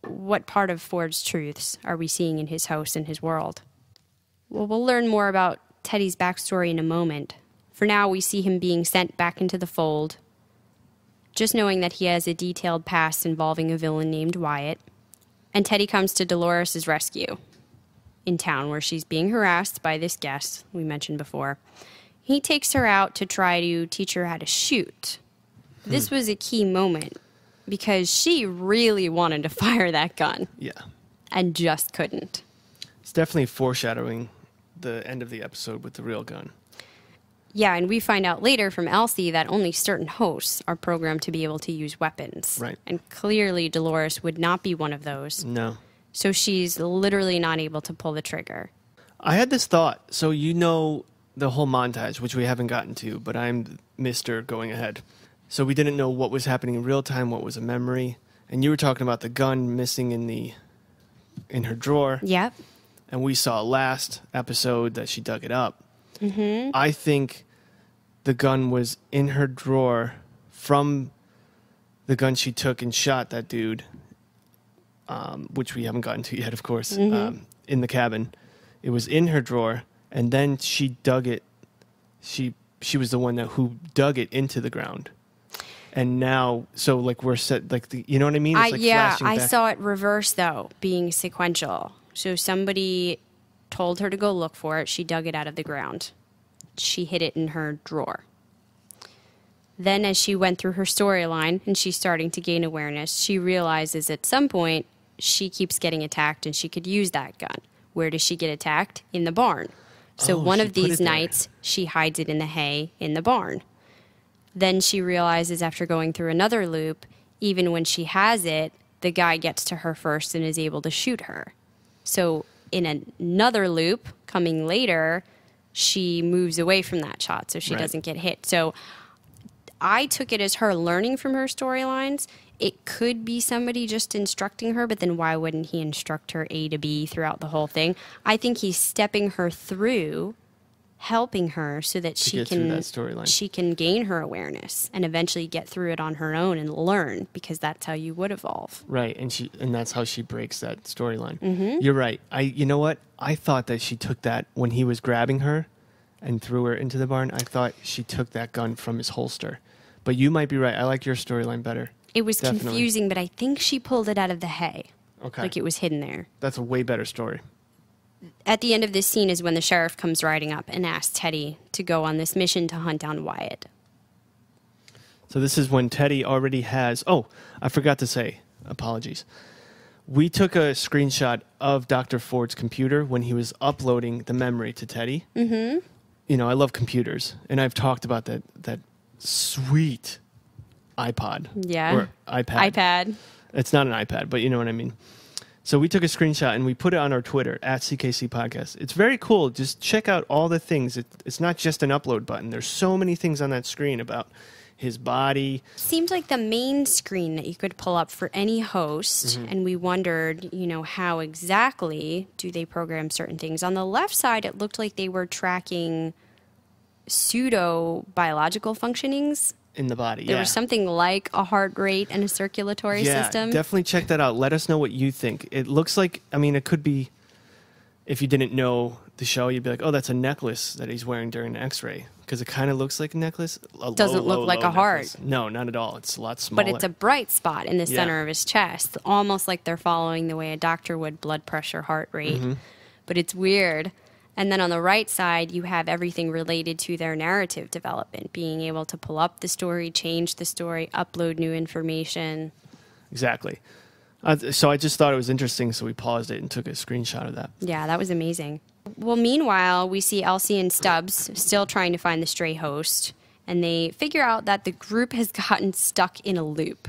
what part of Ford's truths are we seeing in his house and his world? Well, we'll learn more about Teddy's backstory in a moment. For now, we see him being sent back into the fold, just knowing that he has a detailed past involving a villain named Wyatt. And Teddy comes to Dolores' rescue in town where she's being harassed by this guest we mentioned before. He takes her out to try to teach her how to shoot. This was a key moment because she really wanted to fire that gun. Yeah. And just couldn't. It's definitely foreshadowing the end of the episode with the real gun. Yeah, and we find out later from Elsie that only certain hosts are programmed to be able to use weapons. Right. And clearly Dolores would not be one of those. No. So she's literally not able to pull the trigger. I had this thought. So you know the whole montage, which we haven't gotten to, but I'm Mr. Going Ahead. So we didn't know what was happening in real time, what was a memory. And you were talking about the gun missing in her drawer. Yep. And we saw last episode that she dug it up. Mm-hmm. I think the gun was in her drawer from the gun she took and shot that dude, which we haven't gotten to yet, of course, in the cabin. It was in her drawer, and then she dug it. She was the one who dug it into the ground. And now, so like we're set, like you know what I mean? It's like flashing I back. saw it reverse though, being sequential. So somebody told her to go look for it. She dug it out of the ground. She hid it in her drawer. Then as she went through her storyline and she's starting to gain awareness, she realizes at some point she keeps getting attacked and she could use that gun. Where does she get attacked? In the barn. So one of these nights, she hides it in the hay in the barn. Then she realizes after going through another loop, even when she has it, the guy gets to her first and is able to shoot her. So in another loop coming later, she moves away from that shot so she Right. doesn't get hit. So I took it as her learning from her storylines. It could be somebody just instructing her, but then why wouldn't he instruct her A to B throughout the whole thing? I think he's stepping her through, helping her so that get through that storyline. she can gain her awareness and eventually get through it on her own and learn, because that's how you would evolve. Right, and that's how she breaks that storyline. Mm-hmm. You're right. You know what? I thought that she took that when he was grabbing her and threw her into the barn. I thought she took that gun from his holster. But you might be right. I like your storyline better. It was Definitely. confusing, but I think she pulled it out of the hay. Okay. Like it was hidden there. That's a way better story. At the end of this scene is when the sheriff comes riding up and asks Teddy to go on this mission to hunt down Wyatt. So this is when Teddy already has... Oh, I forgot to say. Apologies. We took a screenshot of Dr. Ford's computer when he was uploading the memory to Teddy. Mm-hmm. You know, I love computers, and I've talked about that sweet iPod. Yeah. Or iPad. iPad. It's not an iPad, but you know what I mean. So we took a screenshot and we put it on our Twitter, @CKC Podcast. It's very cool. Just check out all the things. It's not just an upload button. There's so many things on that screen about his body. Seemed like the main screen that you could pull up for any host, Mm-hmm. and we wondered, how exactly do they program certain things. On the left side, it looked like they were tracking pseudo-biological functionings. In the body, There yeah. was something like a heart rate and a circulatory system. Definitely check that out. Let us know what you think. It looks like, it could be, if you didn't know the show, you'd be like, oh, that's a necklace that he's wearing during an x-ray. Because it kind of looks like a necklace. Doesn't look like a heart. Necklace. No, not at all. It's a lot smaller. But it's a bright spot in the Yeah. center of his chest, almost like they're following the way a doctor would blood pressure, heart rate. Mm-hmm. But it's weird. And then on the right side, you have everything related to their narrative development, being able to pull up the story, change the story, upload new information. Exactly. So I just thought it was interesting, so we paused it and took a screenshot of that. Yeah, that was amazing. Well, meanwhile, we see Elsie and Stubbs still trying to find the stray host, and they figure out that the group has gotten stuck in a loop.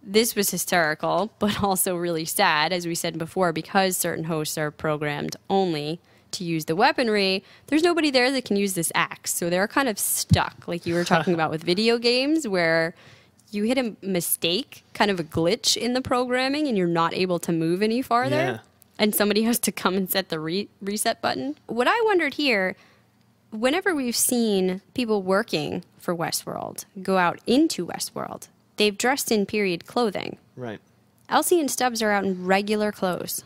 This was hysterical, but also really sad, as we said before, because certain hosts are programmed only to use the weaponry. There's nobody there that can use this axe, so they're kind of stuck, like you were talking about with video games, where you hit a mistake, kind of a glitch in the programming, and you're not able to move any farther. Yeah. And somebody has to come and set the reset button. What I wondered here, whenever we've seen people working for Westworld go out into Westworld, they've dressed in period clothing. Right. Elsie and Stubbs are out in regular clothes.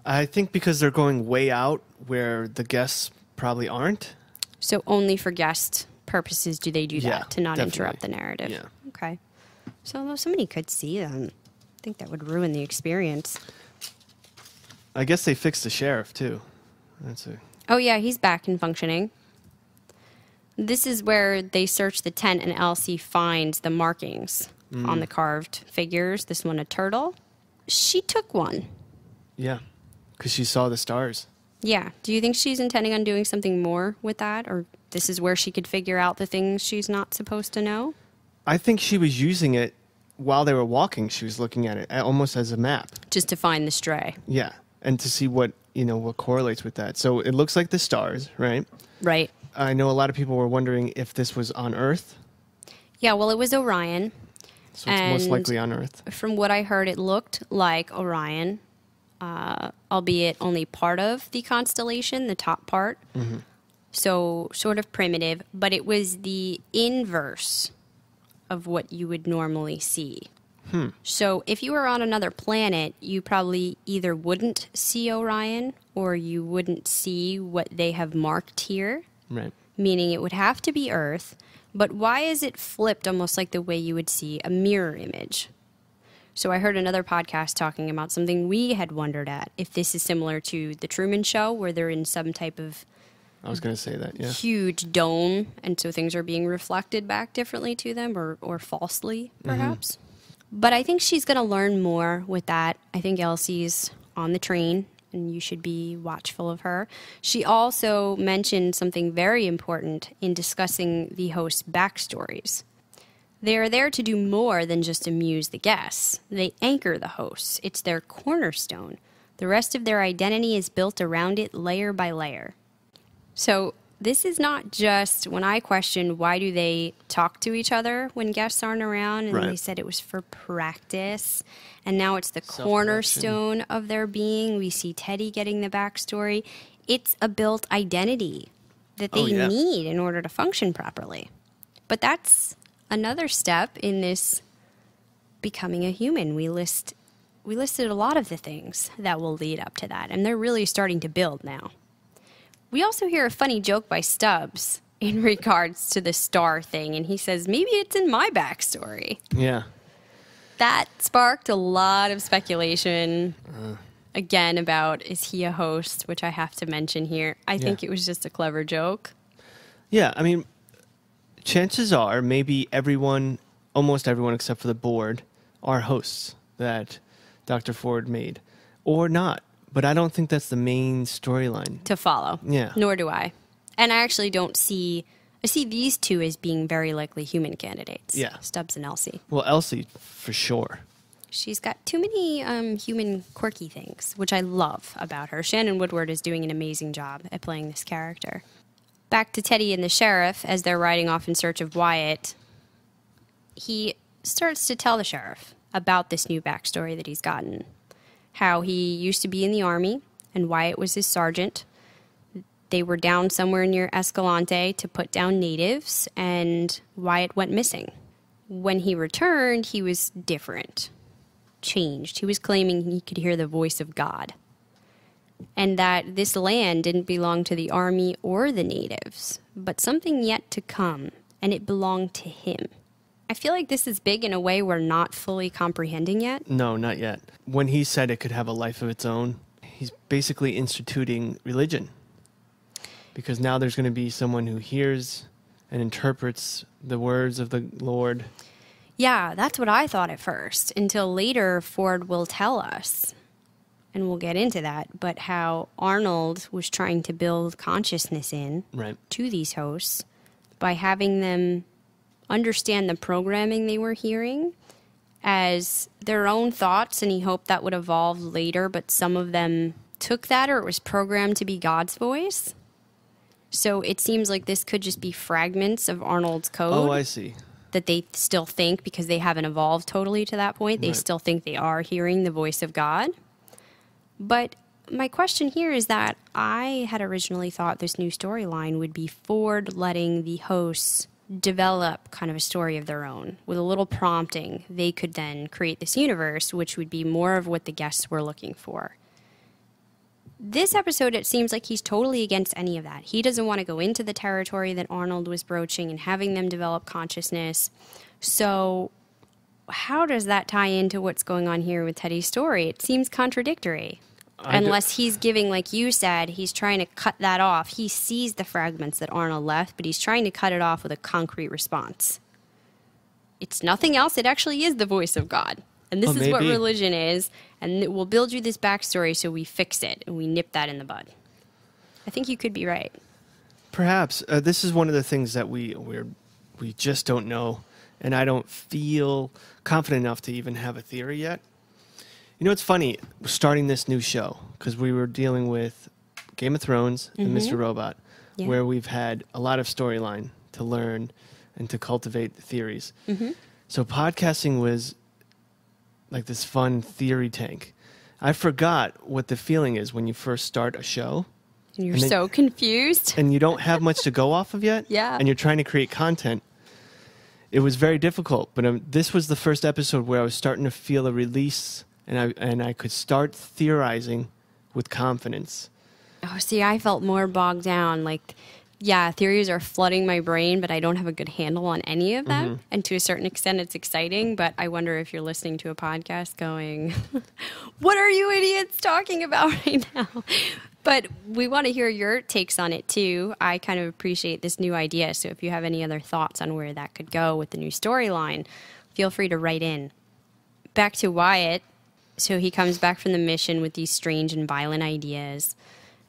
I think because they're going way out where the guests probably aren't. So only for guest purposes do they do that, Yeah, to not definitely. interrupt the narrative. Yeah. Okay. So somebody could see them. I think that would ruin the experience. I guess they fixed the sheriff, too. Oh, yeah, he's back and functioning. This is where they search the tent and Elsie finds the markings on the carved figures. This one, a turtle. She took one. Yeah, because she saw the stars. Yeah. Do you think she's intending on doing something more with that? Or this is where she could figure out the things she's not supposed to know? I think she was using it while they were walking. She was looking at it almost as a map. Just to find the stray. Yeah, and to see what correlates with that. So it looks like the stars, right? Right. I know a lot of people were wondering if this was on Earth. Yeah, well, it was Orion. So it's most likely on Earth. From what I heard, it looked like Orion, albeit only part of the constellation, the top part. Mm-hmm. So sort of primitive, but it was the inverse of what you would normally see. So if you were on another planet, you probably either wouldn't see Orion or you wouldn't see what they have marked here, Right. meaning it would have to be Earth. But why is it flipped almost like the way you would see a mirror image? So I heard another podcast talking about something we had wondered at, if this is similar to The Truman Show, where they're in some type of I was going to say that, yeah. huge dome, and so things are being reflected back differently to them, or falsely, perhaps. But I think she's going to learn more with that. I think Elsie's on the train, and you should be watchful of her. She also mentioned something very important in discussing the host's backstories. They are there to do more than just amuse the guests. They anchor the hosts. It's their cornerstone. The rest of their identity is built around it layer by layer. So this is not just when I questioned why do they talk to each other when guests aren't around, and they said it was for practice, and now it's the cornerstone of their being. We see Teddy getting the backstory. It's a built identity that they need in order to function properly. But that's another step in this becoming a human. We listed a lot of the things that will lead up to that, and they're really starting to build now. We also hear a funny joke by Stubbs in regards to the star thing, and he says, maybe it's in my backstory. Yeah. That sparked a lot of speculation, again, about is he a host, which I have to mention here. I think it was just a clever joke. Yeah, I mean, chances are maybe almost everyone except for the board, are hosts that Dr. Ford made, or not. But I don't think that's the main storyline to follow. Yeah. Nor do I. And I actually don't see... I see these two as being very likely human candidates. Yeah. Stubbs and Elsie. Well, Elsie, for sure. She's got too many human quirky things, which I love about her. Shannon Woodward is doing an amazing job at playing this character. Back to Teddy and the sheriff as they're riding off in search of Wyatt. He starts to tell the sheriff about this new backstory that he's gotten. How he used to be in the army, and Wyatt was his sergeant. They were down somewhere near Escalante to put down natives, and Wyatt went missing. When he returned, he was different, changed. He was claiming he could hear the voice of God, and that this land didn't belong to the army or the natives, but something yet to come, and it belonged to him. I feel like this is big in a way we're not fully comprehending yet. No, not yet. When he said it could have a life of its own, he's basically instituting religion. Because now there's going to be someone who hears and interprets the words of the Lord. Yeah, that's what I thought at first, until later Ford will tell us, and we'll get into that, but how Arnold was trying to build consciousness to these hosts by having them understand the programming they were hearing as their own thoughts, and he hoped that would evolve later, but some of them took that, or it was programmed to be God's voice. So it seems like this could just be fragments of Arnold's code. Oh, I see. That they still think, because they haven't evolved totally to that point, they still think they are hearing the voice of God. But my question here is that I had originally thought this new storyline would be Ford letting the hosts develop kind of a story of their own. With a little prompting, they could then create this universe, which would be more of what the guests were looking for. This episode, it seems like he's totally against any of that. He doesn't want to go into the territory that Arnold was broaching and having them develop consciousness. So how does that tie into what's going on here with Teddy's story? It seems contradictory. Unless he's giving, like you said, he's trying to cut that off. He sees the fragments that Arnold left, but he's trying to cut it off with a concrete response. It's nothing else. It actually is the voice of God. And this is what religion is. And it will build you this backstory so we fix it and we nip that in the bud. I think you could be right. Perhaps. This is one of the things that we just don't know. And I don't feel confident enough to even have a theory yet. You know, it's funny, starting this new show, because we were dealing with Game of Thrones and Mr. Robot, where we've had a lot of storyline to learn and to cultivate theories. So podcasting was like this fun theory tank. I forgot what the feeling is when you first start a show. And you're so confused. And you don't have much to go off of yet. Yeah. And you're trying to create content. It was very difficult, but this was the first episode where I was starting to feel a release, and I could start theorizing with confidence. Oh, see, I felt more bogged down. Like, yeah, theories are flooding my brain, but I don't have a good handle on any of them. And to a certain extent, it's exciting, but I wonder if you're listening to a podcast going, what are you idiots talking about right now? But we want to hear your takes on it, too. I kind of appreciate this new idea, so if you have any other thoughts on where that could go with the new storyline, feel free to write in. Back to Wyatt. So he comes back from the mission with these strange and violent ideas.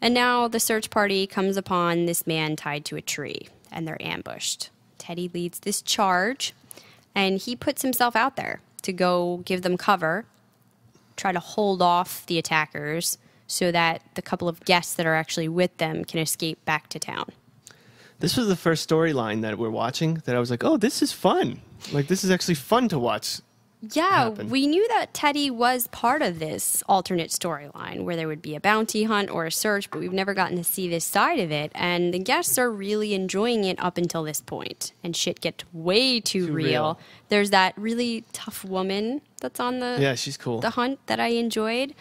And now the search party comes upon this man tied to a tree, and they're ambushed. Teddy leads this charge, and he puts himself out there to go give them cover, try to hold off the attackers so that the couple of guests that are actually with them can escape back to town. This was the first storyline that we're watching that I was like, oh, this is fun. Like, this is actually fun to watch. Yeah, happen. we knew that Teddy was part of this alternate storyline where there would be a bounty hunt or a search, but we've never gotten to see this side of it. And the guests are really enjoying it up until this point. And shit gets way too real. There's that really tough woman that's on she's cool. the hunt that I enjoyed.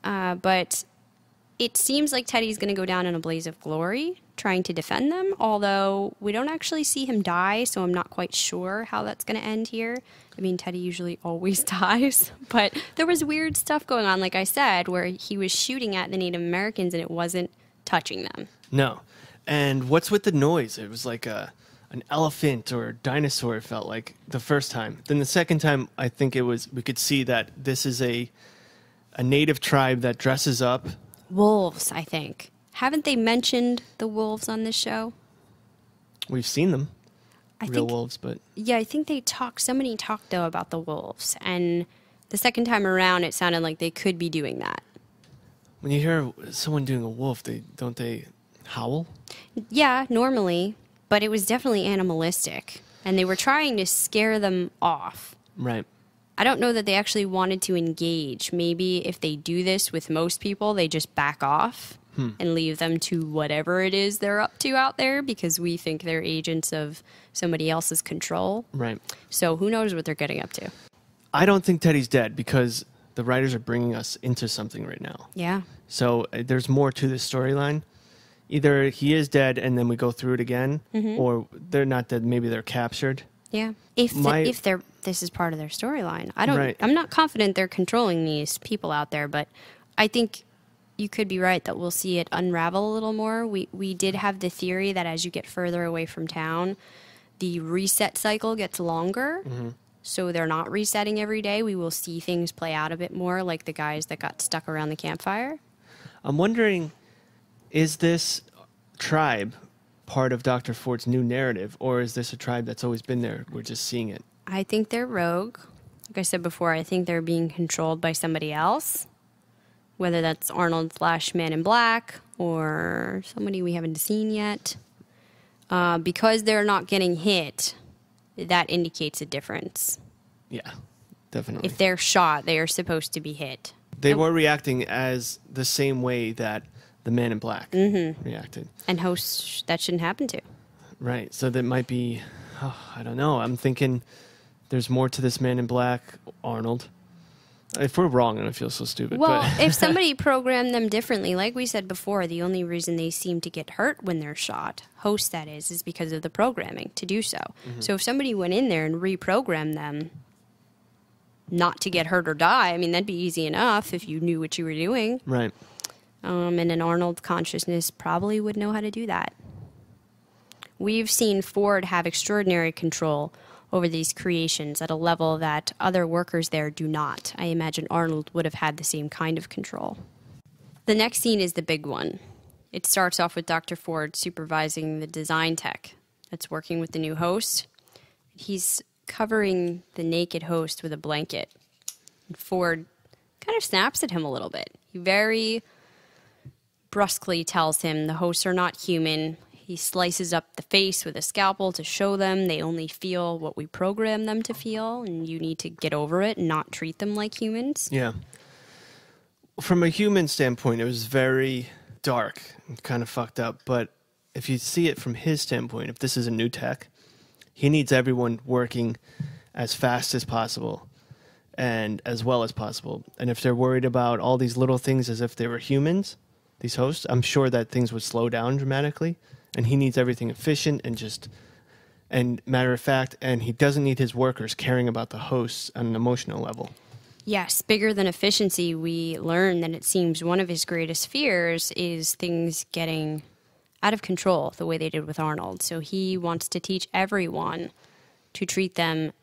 But it seems like Teddy's going to go down in a blaze of glory trying to defend them, although we don't actually see him die, so I'm not quite sure how that's going to end here. I mean, Teddy usually always dies, but there was weird stuff going on, like I said, where he was shooting at the Native Americans and it wasn't touching them. No. And what's with the noise? It was like an elephant or a dinosaur, it felt like, the first time. Then the second time, I think we could see that this is a native tribe that dresses up. Wolves, I think. Haven't they mentioned the wolves on this show? We've seen them. Real wolves, but... Yeah, I think somebody talked, though, about the wolves. And the second time around, it sounded like they could be doing that. When you hear someone doing a wolf, don't they howl? Yeah, normally. But it was definitely animalistic. And they were trying to scare them off. Right. I don't know that they actually wanted to engage. Maybe if they do this with most people, they just back off and leave them to whatever it is they're up to out there because we think they're agents of somebody else's control. Right. So who knows what they're getting up to. I don't think Teddy's dead because the writers are bringing us into something right now. Yeah. So there's more to this storyline. Either he is dead and then we go through it again, or they're not dead, maybe they're captured. Yeah. If this is part of their storyline. I'm not confident they're controlling these people out there, but I think you could be right that we'll see it unravel a little more. We did have the theory that as you get further away from town, the reset cycle gets longer. So they're not resetting every day. We will see things play out a bit more, like the guys that got stuck around the campfire. I'm wondering, is this tribe part of Dr. Ford's new narrative, or is this a tribe that's always been there? We're just seeing it. I think they're rogue. Like I said before, I think they're being controlled by somebody else, whether that's Arnold/Man in Black or somebody we haven't seen yet. Because they're not getting hit, that indicates a difference. Yeah, definitely. If they're shot, they are supposed to be hit. They were reacting as the same way that the Man in Black reacted. And hosts that shouldn't happen to. Right. So that might be, I don't know. I'm thinking there's more to this Man in Black, Arnold. If we're wrong, and I feel so stupid. Well, but if somebody programmed them differently, like we said before, the only reason they seem to get hurt when they're shot, hosts that is because of the programming to do so. So if somebody went in there and reprogrammed them not to get hurt or die, I mean, that'd be easy enough if you knew what you were doing. Right. And an Arnold consciousness probably would know how to do that. We've seen Ford have extraordinary control over these creations at a level that other workers there do not. I imagine Arnold would have had the same kind of control. The next scene is the big one. It starts off with Dr. Ford supervising the design tech that's working with the new host. He's covering the naked host with a blanket. And Ford kind of snaps at him a little bit. He very brusquely tells him the hosts are not human. He slices up the face with a scalpel to show them they only feel what we program them to feel, and you need to get over it and not treat them like humans. Yeah. From a human standpoint, it was very dark and kind of fucked up, but if you see it from his standpoint, if this is a new tech, he needs everyone working as fast as possible and as well as possible. And if they're worried about all these little things as if they were humans, these hosts, I'm sure that things would slow down dramatically. And he needs everything efficient and matter of fact, and he doesn't need his workers caring about the hosts on an emotional level. Yes, bigger than efficiency, we learn that it seems one of his greatest fears is things getting out of control the way they did with Arnold. So he wants to teach everyone to treat them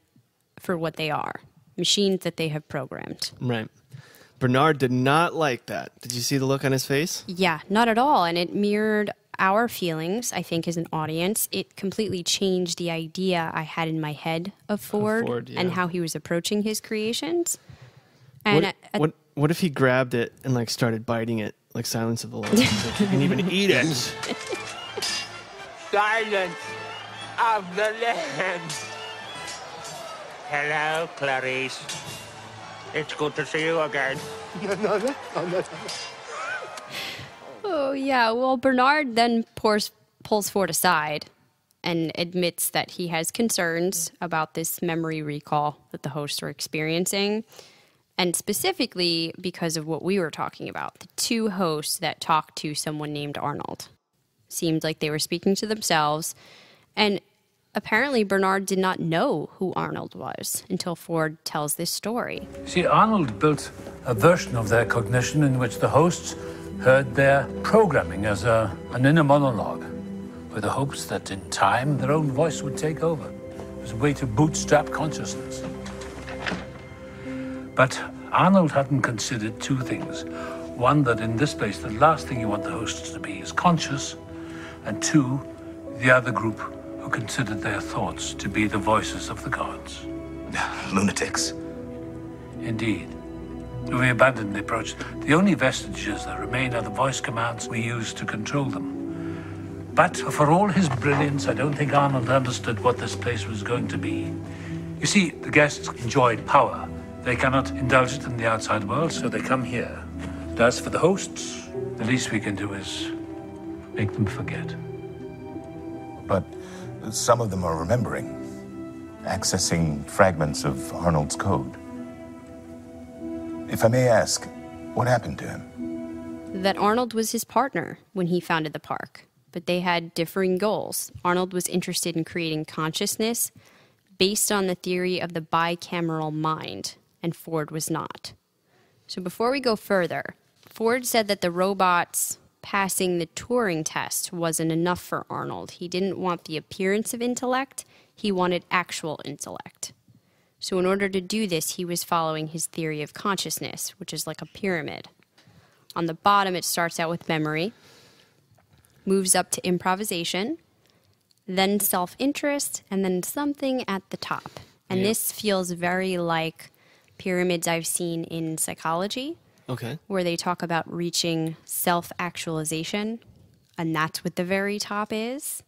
for what they are, machines that they have programmed. Right. Bernard did not like that. Did you see the look on his face? Yeah, not at all. And it mirrored our feelings, I think, as an audience. It completely changed the idea I had in my head of Ford, yeah. and how he was approaching his creations. And what if he grabbed it and like started biting it Like Silence of the Lambs. Like you can even eat it. Silence of the Lambs. Hello, Clarice. It's good to see you again. No. Oh, yeah. Well, Bernard then pulls Ford aside and admits that he has concerns about this memory recall that the hosts are experiencing. And specifically because of what we were talking about, the two hosts that talked to someone named Arnold. Seemed like they were speaking to themselves. And apparently Bernard did not know who Arnold was until Ford tells this story. See, Arnold built a version of their cognition in which the hosts heard their programming as an inner monologue, with the hopes that in time their own voice would take over. It was a way to bootstrap consciousness. But Arnold hadn't considered two things. One, that in this place, the last thing you want the hosts to be is conscious. And two, the other group who considered their thoughts to be the voices of the gods. Lunatics. Indeed. We abandoned the approach. The only vestiges that remain are the voice commands we use to control them. But for all his brilliance, I don't think Arnold understood what this place was going to be. You see, the guests enjoyed power. They cannot indulge it in the outside world, so they come here. And as for the hosts, the least we can do is make them forget. But some of them are remembering, accessing fragments of Arnold's code. If I may ask, what happened to him? That Arnold was his partner when he founded the park, but they had differing goals. Arnold was interested in creating consciousness based on the theory of the bicameral mind, and Ford was not. So before we go further, Ford said that the robots passing the Turing test wasn't enough for Arnold. He didn't want the appearance of intellect, he wanted actual intellect. So in order to do this, he was following his theory of consciousness, which is like a pyramid. On the bottom, it starts out with memory, moves up to improvisation, then self-interest, and then something at the top. And this feels very like pyramids I've seen in psychology. Okay. Where they talk about reaching self-actualization, and that's what the very top is.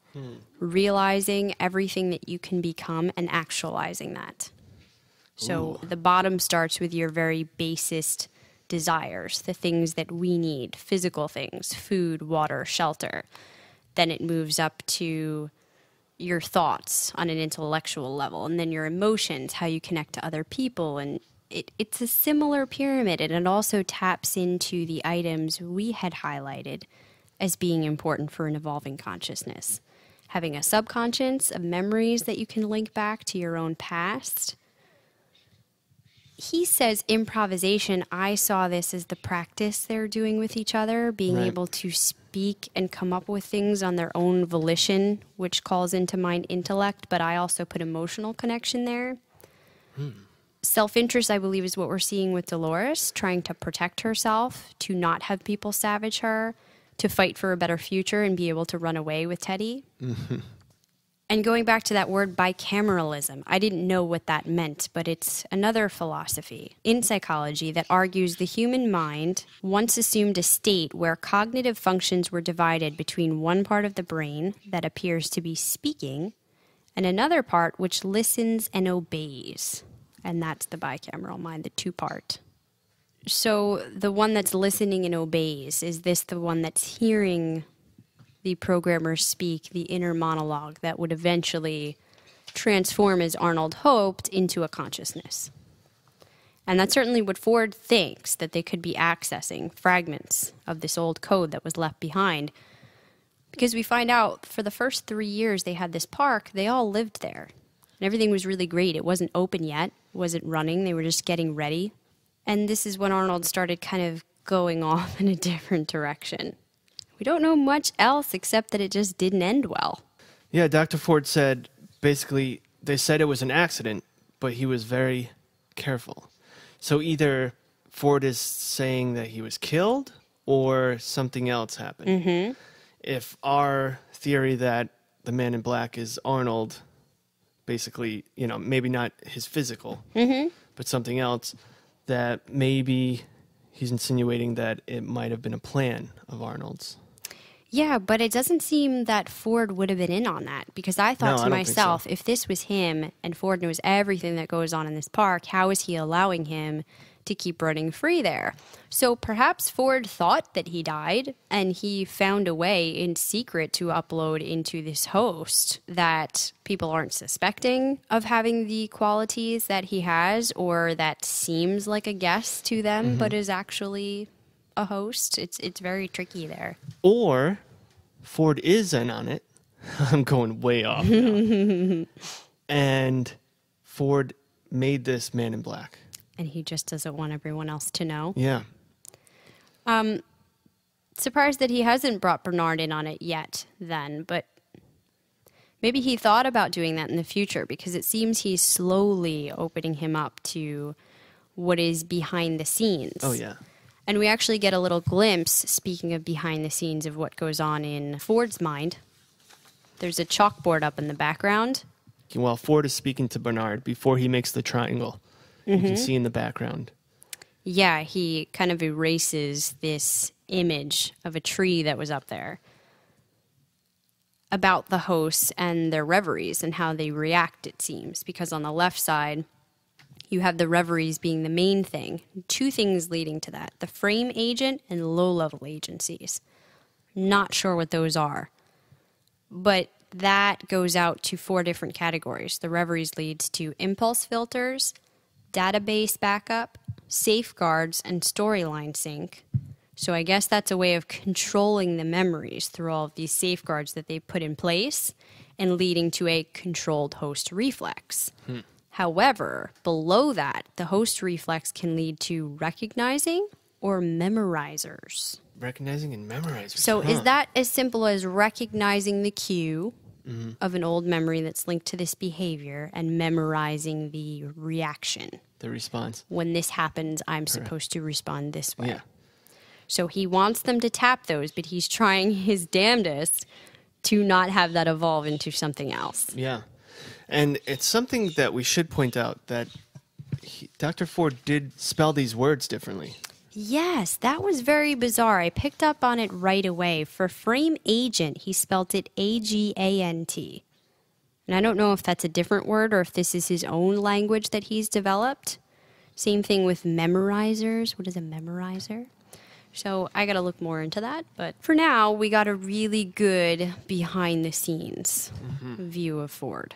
Realizing everything that you can become and actualizing that. So the bottom starts with your very basest desires, the things that we need, physical things, food, water, shelter. Then it moves up to your thoughts on an intellectual level, and then your emotions, how you connect to other people, and it's a similar pyramid, and it also taps into the items we had highlighted as being important for an evolving consciousness. Having a subconscious of memories that you can link back to your own past. He says improvisation. I saw this as the practice they're doing with each other, being able to speak and come up with things on their own volition, which calls into mind intellect, but I also put emotional connection there. Self-interest, I believe, is what we're seeing with Dolores, trying to protect herself, to not have people savage her, to fight for a better future and be able to run away with Teddy. And going back to that word bicameralism, I didn't know what that meant, but it's another philosophy in psychology that argues the human mind once assumed a state where cognitive functions were divided between one part of the brain that appears to be speaking and another part which listens and obeys. And that's the bicameral mind, the two-part. So the one that's listening and obeys, is this the one that's hearing the programmers speak, the inner monologue that would eventually transform, as Arnold hoped, into a consciousness? And that's certainly what Ford thinks, that they could be accessing fragments of this old code that was left behind. Because we find out for the first 3 years they had this park, they all lived there. And everything was really great. It wasn't open yet, wasn't running. They were just getting ready. And this is when Arnold started kind of going off in a different direction. We don't know much else except that it just didn't end well. Yeah, Dr. Ford said, basically, they said it was an accident, but he was very careful. So either Ford is saying that he was killed or something else happened. If our theory that the man in black is Arnold, basically, you know, maybe not his physical, but something else, that maybe he's insinuating that it might have been a plan of Arnold's. Yeah, but it doesn't seem that Ford would have been in on that, because I thought to myself, if this was him and Ford knows everything that goes on in this park, how is he allowing him to keep running free there? So perhaps Ford thought that he died, and he found a way in secret to upload into this host that people aren't suspecting of having the qualities that he has, or that seems like a guess to them, but is actually a host. It's very tricky there. Or Ford is in on it. I'm going way off now. And Ford made this Man in Black. And he just doesn't want everyone else to know. Yeah. Surprised that he hasn't brought Bernard in on it yet then, but maybe he thought about doing that in the future, because it seems he's slowly opening him up to what is behind the scenes. Oh, yeah. And we actually get a little glimpse, speaking of behind the scenes, of what goes on in Ford's mind. There's a chalkboard up in the background. While Ford is speaking to Bernard, before he makes the triangle, you can see in the background. Yeah, he kind of erases this image of a tree that was up there about the hosts and their reveries and how they react, it seems. Because on the left side, you have the reveries being the main thing. Two things leading to that: the frame agent and low-level agencies. Not sure what those are. But that goes out to 4 different categories. The reveries leads to impulse filters, database backup, safeguards, and storyline sync. So I guess that's a way of controlling the memories through all of these safeguards that they put in place and leading to a controlled host reflex. However, below that, the host reflex can lead to recognizing or memorizers. Recognizing and memorizing. So is that as simple as recognizing the cue of an old memory that's linked to this behavior and memorizing the reaction? The response. When this happens, I'm supposed to respond this way. Yeah. So he wants them to tap those, but he's trying his damnedest to not have that evolve into something else. Yeah. And it's something that we should point out, that Dr. Ford did spell these words differently. Yes, that was very bizarre. I picked up on it right away. For frame agent, he spelt it A-G-A-N-T. And I don't know if that's a different word or if this is his own language that he's developed. Same thing with memorizers. What is a memorizer? So I got to look more into that. But for now, we got a really good behind-the-scenes view of Ford.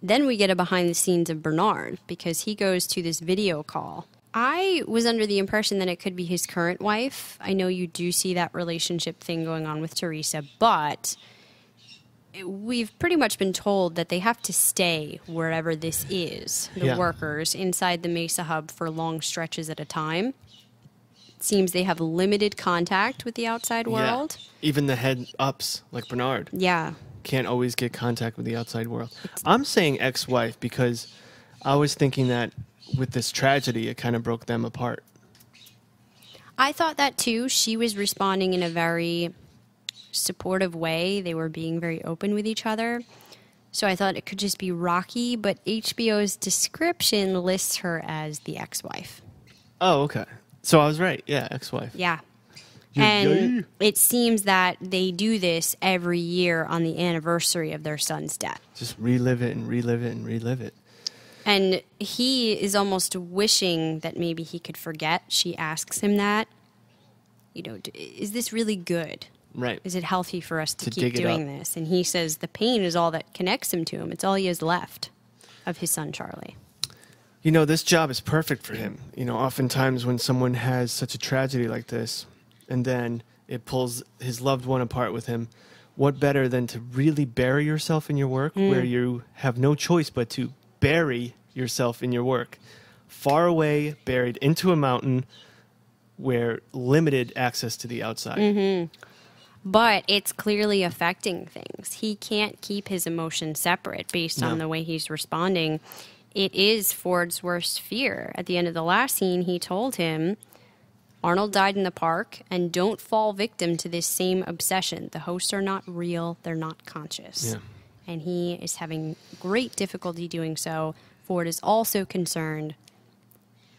Then we get a behind-the-scenes of Bernard, because he goes to this video call. I was under the impression that it could be his current wife. I know you do see that relationship thing going on with Teresa, but we've pretty much been told that they have to stay wherever this is, the workers, inside the Mesa Hub for long stretches at a time. It seems they have limited contact with the outside world. Even the head-ups, like Bernard. Yeah. Can't always get contact with the outside world. I'm saying ex-wife because I was thinking that with this tragedy, it kind of broke them apart. I thought that too. She was responding in a very supportive way. They were being very open with each other. So I thought it could just be rocky, but HBO's description lists her as the ex-wife. Oh, okay. So I was right. Yeah, ex-wife. Yeah. And it seems that they do this every year on the anniversary of their son's death. Just relive it and relive it and relive it. And he is almost wishing that maybe he could forget. She asks him that. You know, is this really good? Right. Is it healthy for us to keep doing this? And he says the pain is all that connects him to him. It's all he has left of his son, Charlie. You know, this job is perfect for him. You know, oftentimes when someone has such a tragedy like this, and then it pulls his loved one apart with him, what better than to really bury yourself in your work where you have no choice but to bury yourself in your work. Far away, buried into a mountain where limited access to the outside. But it's clearly affecting things. He can't keep his emotions separate based on the way he's responding. It is Ford's worst fear. At the end of the last scene, he told him, Arnold died in the park, and don't fall victim to this same obsession. The hosts are not real. They're not conscious. Yeah. And he is having great difficulty doing so. Ford is also concerned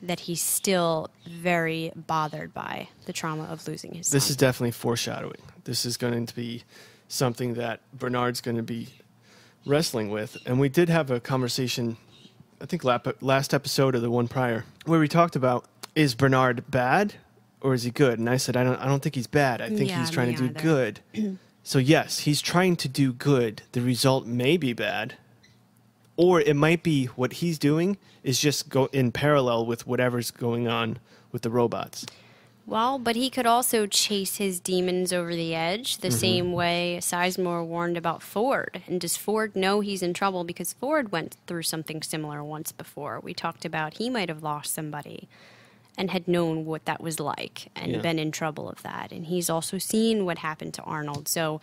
that he's still very bothered by the trauma of losing his son. This is definitely foreshadowing. This is going to be something that Bernard's going to be wrestling with. And we did have a conversation, I think last episode or the one prior, where we talked about, is Bernard bad or is he good? And I said, I don't think he's bad. I think he's trying to do good. So yes, he's trying to do good. The result may be bad. Or it might be what he's doing is just go in parallel with whatever's going on with the robots. Well, but he could also chase his demons over the edge the same way Sizemore warned about Ford. And does Ford know he's in trouble? Because Ford went through something similar once before. We talked about he might have lost somebody and had known what that was like and been in trouble of that. And he's also seen what happened to Arnold. So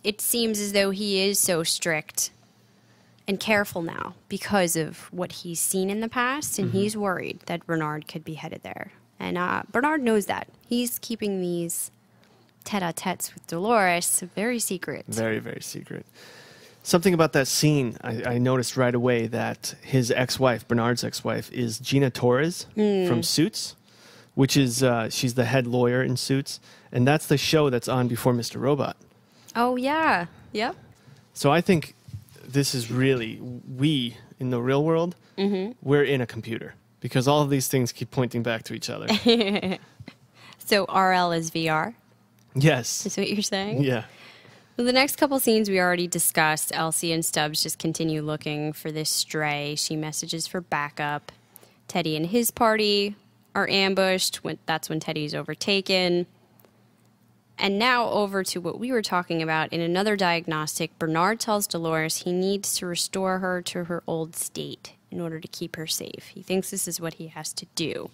it seems as though he is so strict and careful now because of what he's seen in the past. And he's worried that Bernard could be headed there. And Bernard knows that. He's keeping these tete-a-tetes with Dolores very secret. Very, very secret. Something about that scene, I noticed right away that his ex-wife, Bernard's ex-wife, is Gina Torres from Suits, which is, she's the head lawyer in Suits. And that's the show that's on before Mr. Robot. Oh, yeah. Yep. So I think this is really, we, in the real world, we're in a computer. Because all of these things keep pointing back to each other. So RL is VR? Yes. Is what you're saying? Yeah. Well, the next couple scenes we already discussed. Elsie and Stubbs just continue looking for this stray. She messages for backup. Teddy and his party are ambushed. That's when Teddy's overtaken. And now over to what we were talking about. In another diagnostic, Bernard tells Dolores he needs to restore her to her old state in order to keep her safe. He thinks this is what he has to do.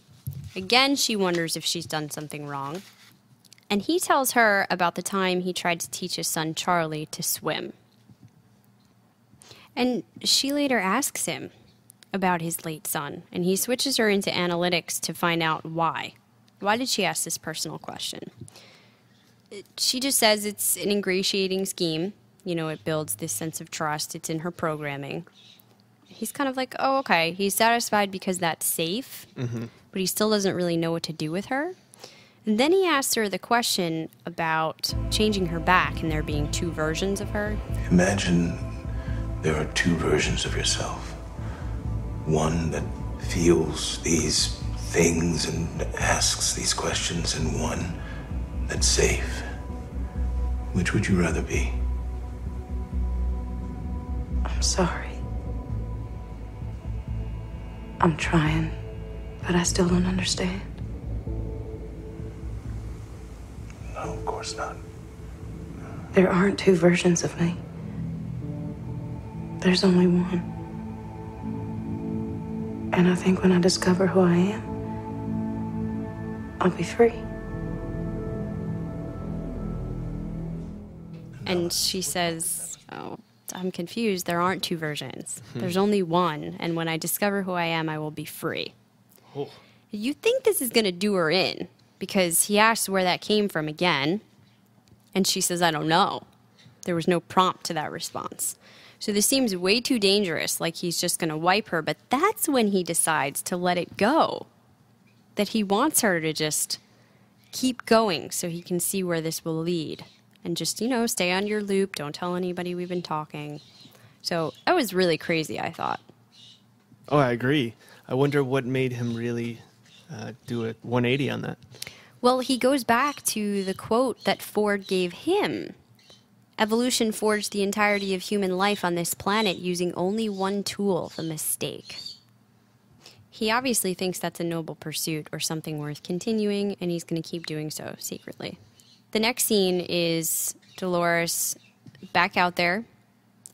Again, she wonders if she's done something wrong. And he tells her about the time he tried to teach his son Charlie to swim. And she later asks him about his late son, and he switches her into analytics to find out why. Why did she ask this personal question? She just says it's an ingratiating scheme. You know, it builds this sense of trust. It's in her programming. He's kind of like, oh, okay. He's satisfied because that's safe, but he still doesn't really know what to do with her. And then he asks her the question about changing her back and there being two versions of her. Imagine there are two versions of yourself. One that feels these things and asks these questions, and one that's safe. Which would you rather be? I'm sorry. I'm trying, but I still don't understand. No, of course not. There aren't two versions of me. There's only one. And I think when I discover who I am, I'll be free. And she says, oh, I'm confused. There aren't two versions. There's only one. And when I discover who I am, I will be free. Oh. You think this is going to do her in, because he asks where that came from again. And she says, I don't know. There was no prompt to that response. So this seems way too dangerous, like he's just going to wipe her. But that's when he decides to let it go. That he wants her to just keep going so he can see where this will lead. And just, you know, stay on your loop. Don't tell anybody we've been talking. So that was really crazy, I thought. Oh, I agree. I wonder what made him really do a 180 on that. Well, he goes back to the quote that Ford gave him. Evolution forged the entirety of human life on this planet using only one tool, the mistake. He obviously thinks that's a noble pursuit or something worth continuing, and he's going to keep doing so secretly. The next scene is Dolores back out there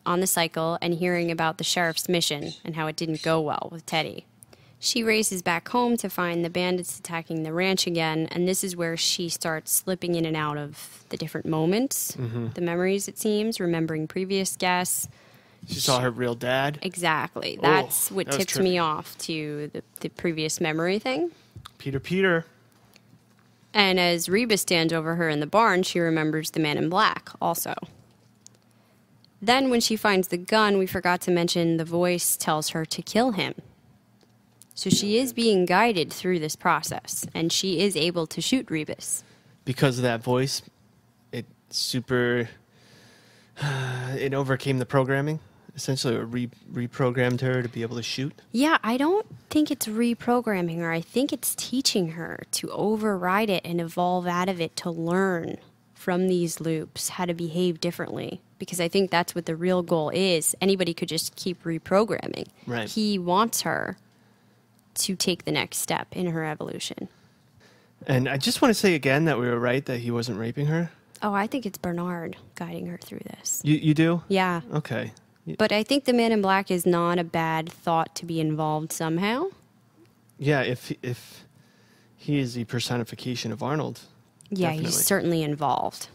on the cycle and hearing about the sheriff's mission and how it didn't go well with Teddy. She races back home to find the bandits attacking the ranch again, and this is where she starts slipping in and out of the different moments, the memories, it seems, remembering previous guests. She saw her real dad? Exactly. That's what that was tipped me off to the previous memory thing. Peter. And as Reba stands over her in the barn, she remembers the man in black also. Then when she finds the gun, we forgot to mention the voice tells her to kill him. So she is being guided through this process, and she is able to shoot Rebus. Because of that voice, it overcame the programming. Essentially, it reprogrammed her to be able to shoot. Yeah, I don't think it's reprogramming her. I think it's teaching her to override it and evolve out of it to learn from these loops how to behave differently. Because I think that's what the real goal is. Anybody could just keep reprogramming. Right. He wants her to take the next step in her evolution. And I just want to say again that we were right that he wasn't raping her. Oh, I think it's Bernard guiding her through this. You do? Yeah. Okay. But I think the Man in Black is not a bad thought to be involved somehow. Yeah, if he is the personification of Arnold. Yeah, definitely. he's certainly involved.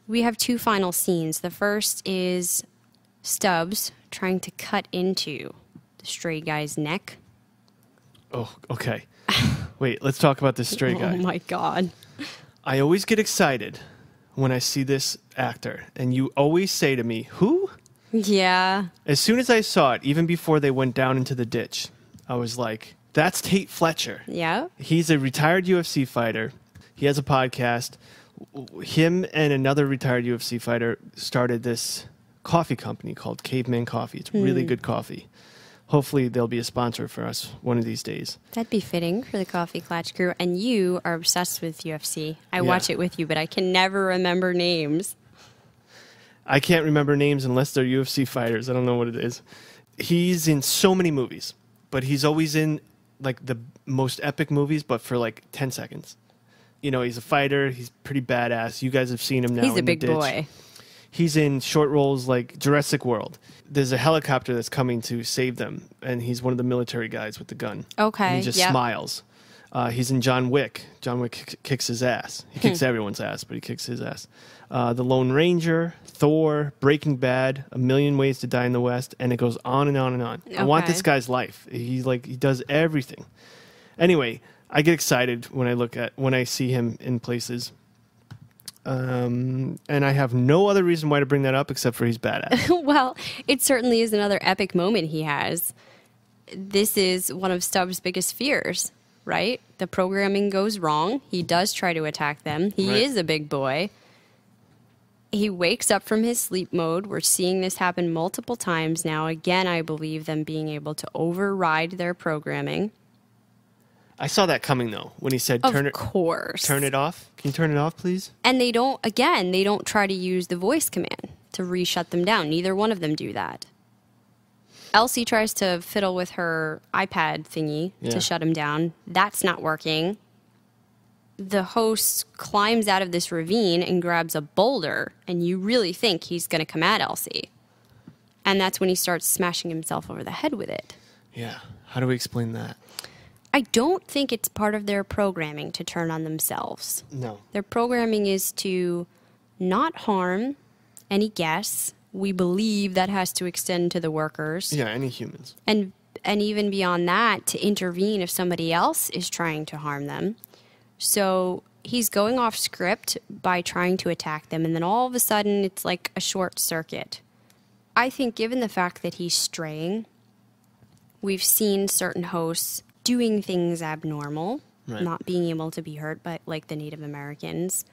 We have two final scenes. The first is Stubbs trying to cut into the stray guy's neck. Oh, okay. Wait, let's talk about this stray guy. Oh, my God. I always get excited when I see this actor, and you always say to me, who? Yeah. As soon as I saw it, even before they went down into the ditch, I was like, that's Tate Fletcher. Yeah. He's a retired UFC fighter. He has a podcast. Him and another retired UFC fighter started this coffee company called Caveman Coffee. It's really good coffee. Hopefully they'll be a sponsor for us one of these days. That'd be fitting for the Coffee Klatch crew. And you are obsessed with UFC. I watch it with you, but I can never remember names. I can't remember names unless they're UFC fighters. I don't know what it is. He's in so many movies, but he's always in like the most epic movies, but for like 10 seconds. You know, he's a fighter. He's pretty badass. You guys have seen him now. He's a big boy. He's in short roles like Jurassic World. There's a helicopter that's coming to save them, and he's one of the military guys with the gun. Okay, And he just smiles. He's in John Wick. John Wick kicks his ass. He kicks everyone's ass, but he kicks his ass. The Lone Ranger, Thor, Breaking Bad, A Million Ways to Die in the West, and it goes on and on and on. I want this guy's life. He does everything. Anyway, I get excited when I see him in places. And I have no other reason why to bring that up except for he's badass. Well, it certainly is another epic moment he has. This is one of Stubbs' biggest fears, right? The programming goes wrong. He does try to attack them. He is a big boy. He wakes up from his sleep mode. We're seeing this happen multiple times now. Again, I believe them being able to override their programming. I saw that coming, though, when he said, turn it off. Can you turn it off, please? And they don't try to use the voice command to re-shut them down. Neither one of them do that. Elsie tries to fiddle with her iPad thingy to shut him down. That's not working. The host climbs out of this ravine and grabs a boulder, and you really think he's going to come at Elsie. And that's when he starts smashing himself over the head with it. Yeah. How do we explain that? I don't think it's part of their programming to turn on themselves. No. Their programming is to not harm any guests. We believe that has to extend to the workers. Yeah, any humans. And even beyond that, to intervene if somebody else is trying to harm them. So he's going off script by trying to attack them, and then all of a sudden it's like a short circuit. I think given the fact that he's straying, we've seen certain hosts doing things abnormal, not being able to be hurt, but like the Native Americans,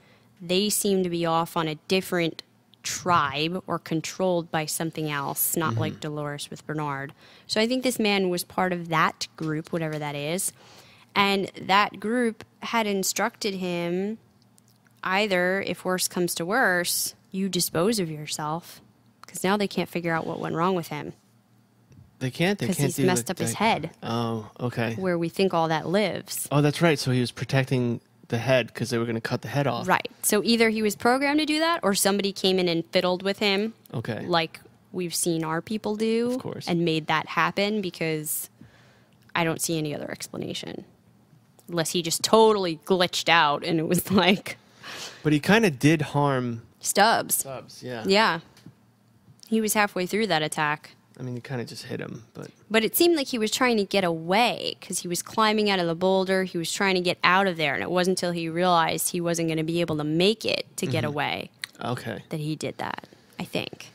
they seem to be off on a different tribe or controlled by something else, not like Dolores with Bernard. So I think this man was part of that group, whatever that is, and that group had instructed him either, if worse comes to worse, you dispose of yourself, because now they can't figure out what went wrong with him. They can't? They can't because he's messed up his head. Oh, okay. Where we think all that lives. Oh, that's right. So he was protecting the head because they were going to cut the head off. Right. So either he was programmed to do that or somebody came in and fiddled with him. Okay. Like we've seen our people do. Of course. And made that happen, because I don't see any other explanation. Unless he just totally glitched out and it was like... But he kind of did harm... Stubbs, yeah. Yeah. He was halfway through that attack. I mean, he kind of just hit him, but... But it seemed like he was trying to get away because he was climbing out of the boulder. He was trying to get out of there, and it wasn't until he realized he wasn't going to be able to make it to get away that he did that, I think.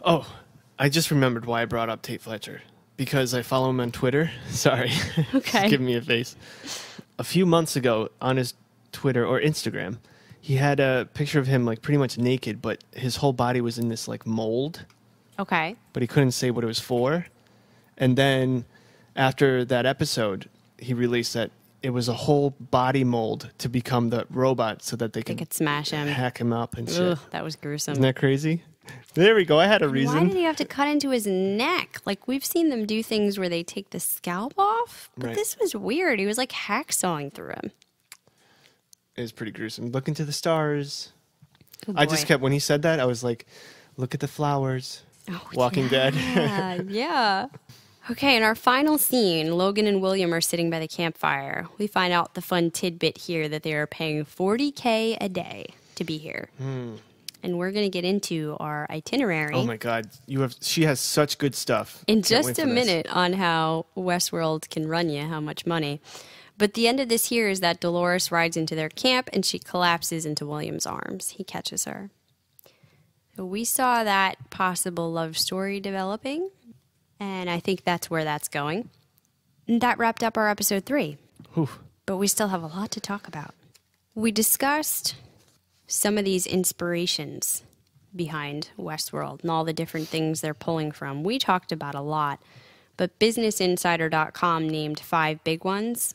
Oh, I just remembered why I brought up Tate Fletcher. because I follow him on Twitter. Sorry. Okay. Just giving me a face. A few months ago on his Twitter or Instagram, he had a picture of him like pretty much naked, but his whole body was in this like mold. Okay. But he couldn't say what it was for. And then after that episode, he released that it was a whole body mold to become the robot so that they could smash him, hack him up and shit. Ugh, that was gruesome. Isn't that crazy? There we go. I had a reason. Why did he have to cut into his neck? Like, we've seen them do things where they take the scalp off, but Right. this was weird. He was like hacksawing through him. It was pretty gruesome. Look into the stars. Oh, I just boy. kept, when he said that, I was like, look at the flowers. Walking Dead. Yeah. Okay, in our final scene, Logan and William are sitting by the campfire. We find out the fun tidbit here that they are paying $40K a day to be here. And we're going to get into our itinerary. Oh my God. She has such good stuff. In Can't just wait a for this. minute on how Westworld can run you, how much money. But the end of this here is that Dolores rides into their camp and she collapses into William's arms. He catches her. So we saw that possible love story developing, and I think that's where that's going. And that wrapped up our episode 3. Oof. But we still have a lot to talk about. We discussed some of these inspirations behind Westworld and all the different things they're pulling from. We talked about a lot, but BusinessInsider.com named 5 big ones.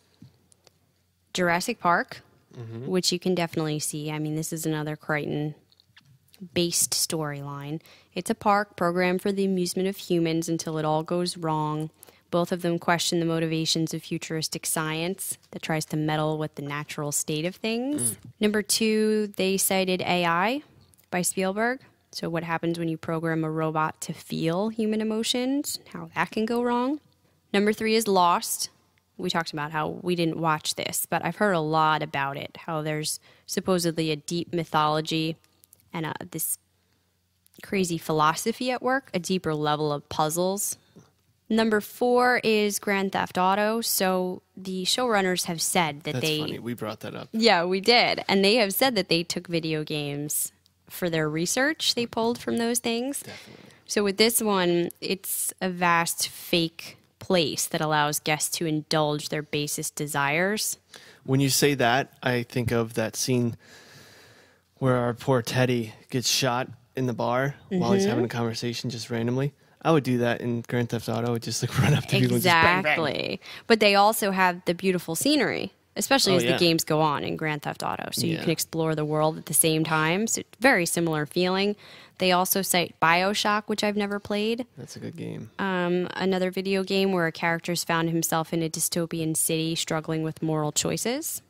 Jurassic Park, which you can definitely see. I mean, this is another Crichton-based storyline. It's a park programmed for the amusement of humans until it all goes wrong. Both of them question the motivations of futuristic science that tries to meddle with the natural state of things. Number 2, they cited AI by Spielberg. So what happens when you program a robot to feel human emotions, how that can go wrong. Number 3 is Lost. We talked about how we didn't watch this, but I've heard a lot about it, how there's supposedly a deep mythology and this crazy philosophy at work, a deeper level of puzzles. Number 4 is Grand Theft Auto. So the showrunners have said that That's they... funny. We brought that up. Yeah, we did. And they have said that they took video games for their research they pulled from those things. Definitely. So with this one, it's a vast fake place that allows guests to indulge their basest desires. When you say that, I think of that scene where our poor Teddy gets shot in the bar while he's having a conversation just randomly. I would do that in Grand Theft Auto. I would just like run up to people and just bang, bang. Exactly. But they also have the beautiful scenery, especially as the games go on in Grand Theft Auto. So you can explore the world at the same time. So very similar feeling. They also cite BioShock, which I've never played. That's a good game. Another video game where a character's found himself in a dystopian city struggling with moral choices.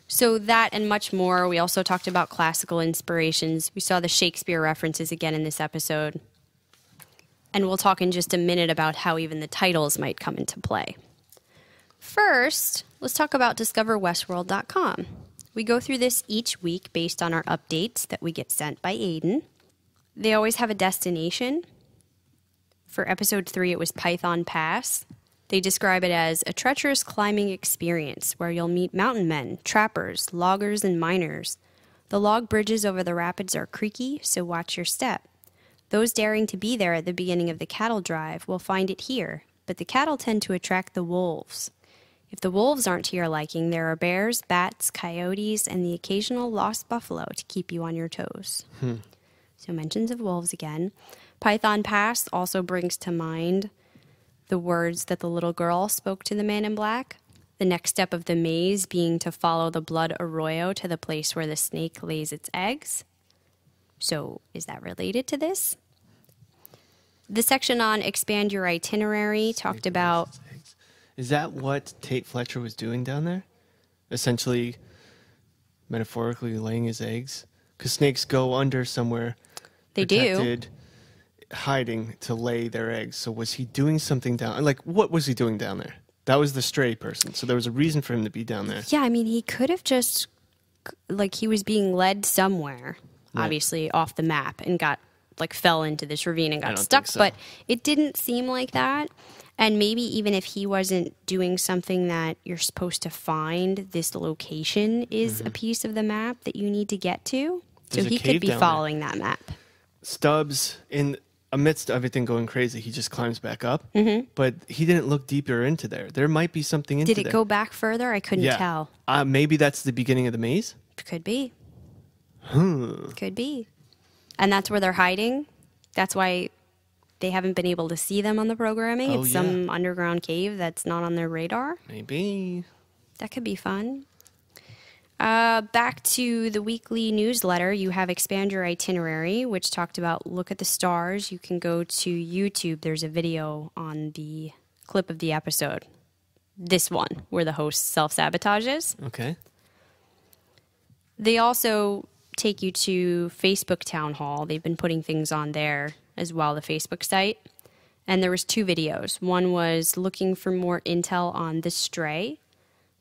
So that and much more. We also talked about classical inspirations. We saw the Shakespeare references again in this episode. And we'll talk in just a minute about how even the titles might come into play. First, let's talk about DiscoverWestworld.com. We go through this each week based on our updates that we get sent by Aiden. They always have a destination. For episode 3, it was Python Pass. They describe it as a treacherous climbing experience where you'll meet mountain men, trappers, loggers, and miners. The log bridges over the rapids are creaky, so watch your step. Those daring to be there at the beginning of the cattle drive will find it here, but the cattle tend to attract the wolves. If the wolves aren't to your liking, there are bears, bats, coyotes, and the occasional lost buffalo to keep you on your toes. So mentions of wolves again. Python Pass also brings to mind the words that the little girl spoke to the man in black. The next step of the maze being to follow the blood arroyo to the place where the snake lays its eggs. So is that related to this? The section on expand your itinerary talked about... Is that what Tate Fletcher was doing down there? Essentially, metaphorically laying his eggs? Because snakes go under somewhere. They protected, hiding to lay their eggs. So was he doing something down... Like, what was he doing down there? That was the stray person. So there was a reason for him to be down there. Yeah, I mean, he could have just... Like, he was being led somewhere, obviously, off the map, and fell into this ravine and got stuck. So. But it didn't seem like that. And maybe even if he wasn't doing something that you're supposed to find, this location is a piece of the map that you need to get to. There's so he could be following that map. Stubbs, in amidst everything going crazy, he just climbs back up. Mm-hmm. But he didn't look deeper into there. There might be something into Did it there. go back further? I couldn't tell. Maybe that's the beginning of the maze? Could be. Could be. And that's where they're hiding. That's why they haven't been able to see them on the programming. It's some underground cave that's not on their radar. Maybe. That could be fun. Back to the weekly newsletter, you have Expand Your Itinerary, which talked about look at the stars. You can go to YouTube. There's a video on the clip of the episode. This one, where the host self-sabotages. Okay. They also take you to Facebook Town Hall. They've been putting things on there as well, the Facebook site. And there was 2 videos. One was looking for more intel on The Stray,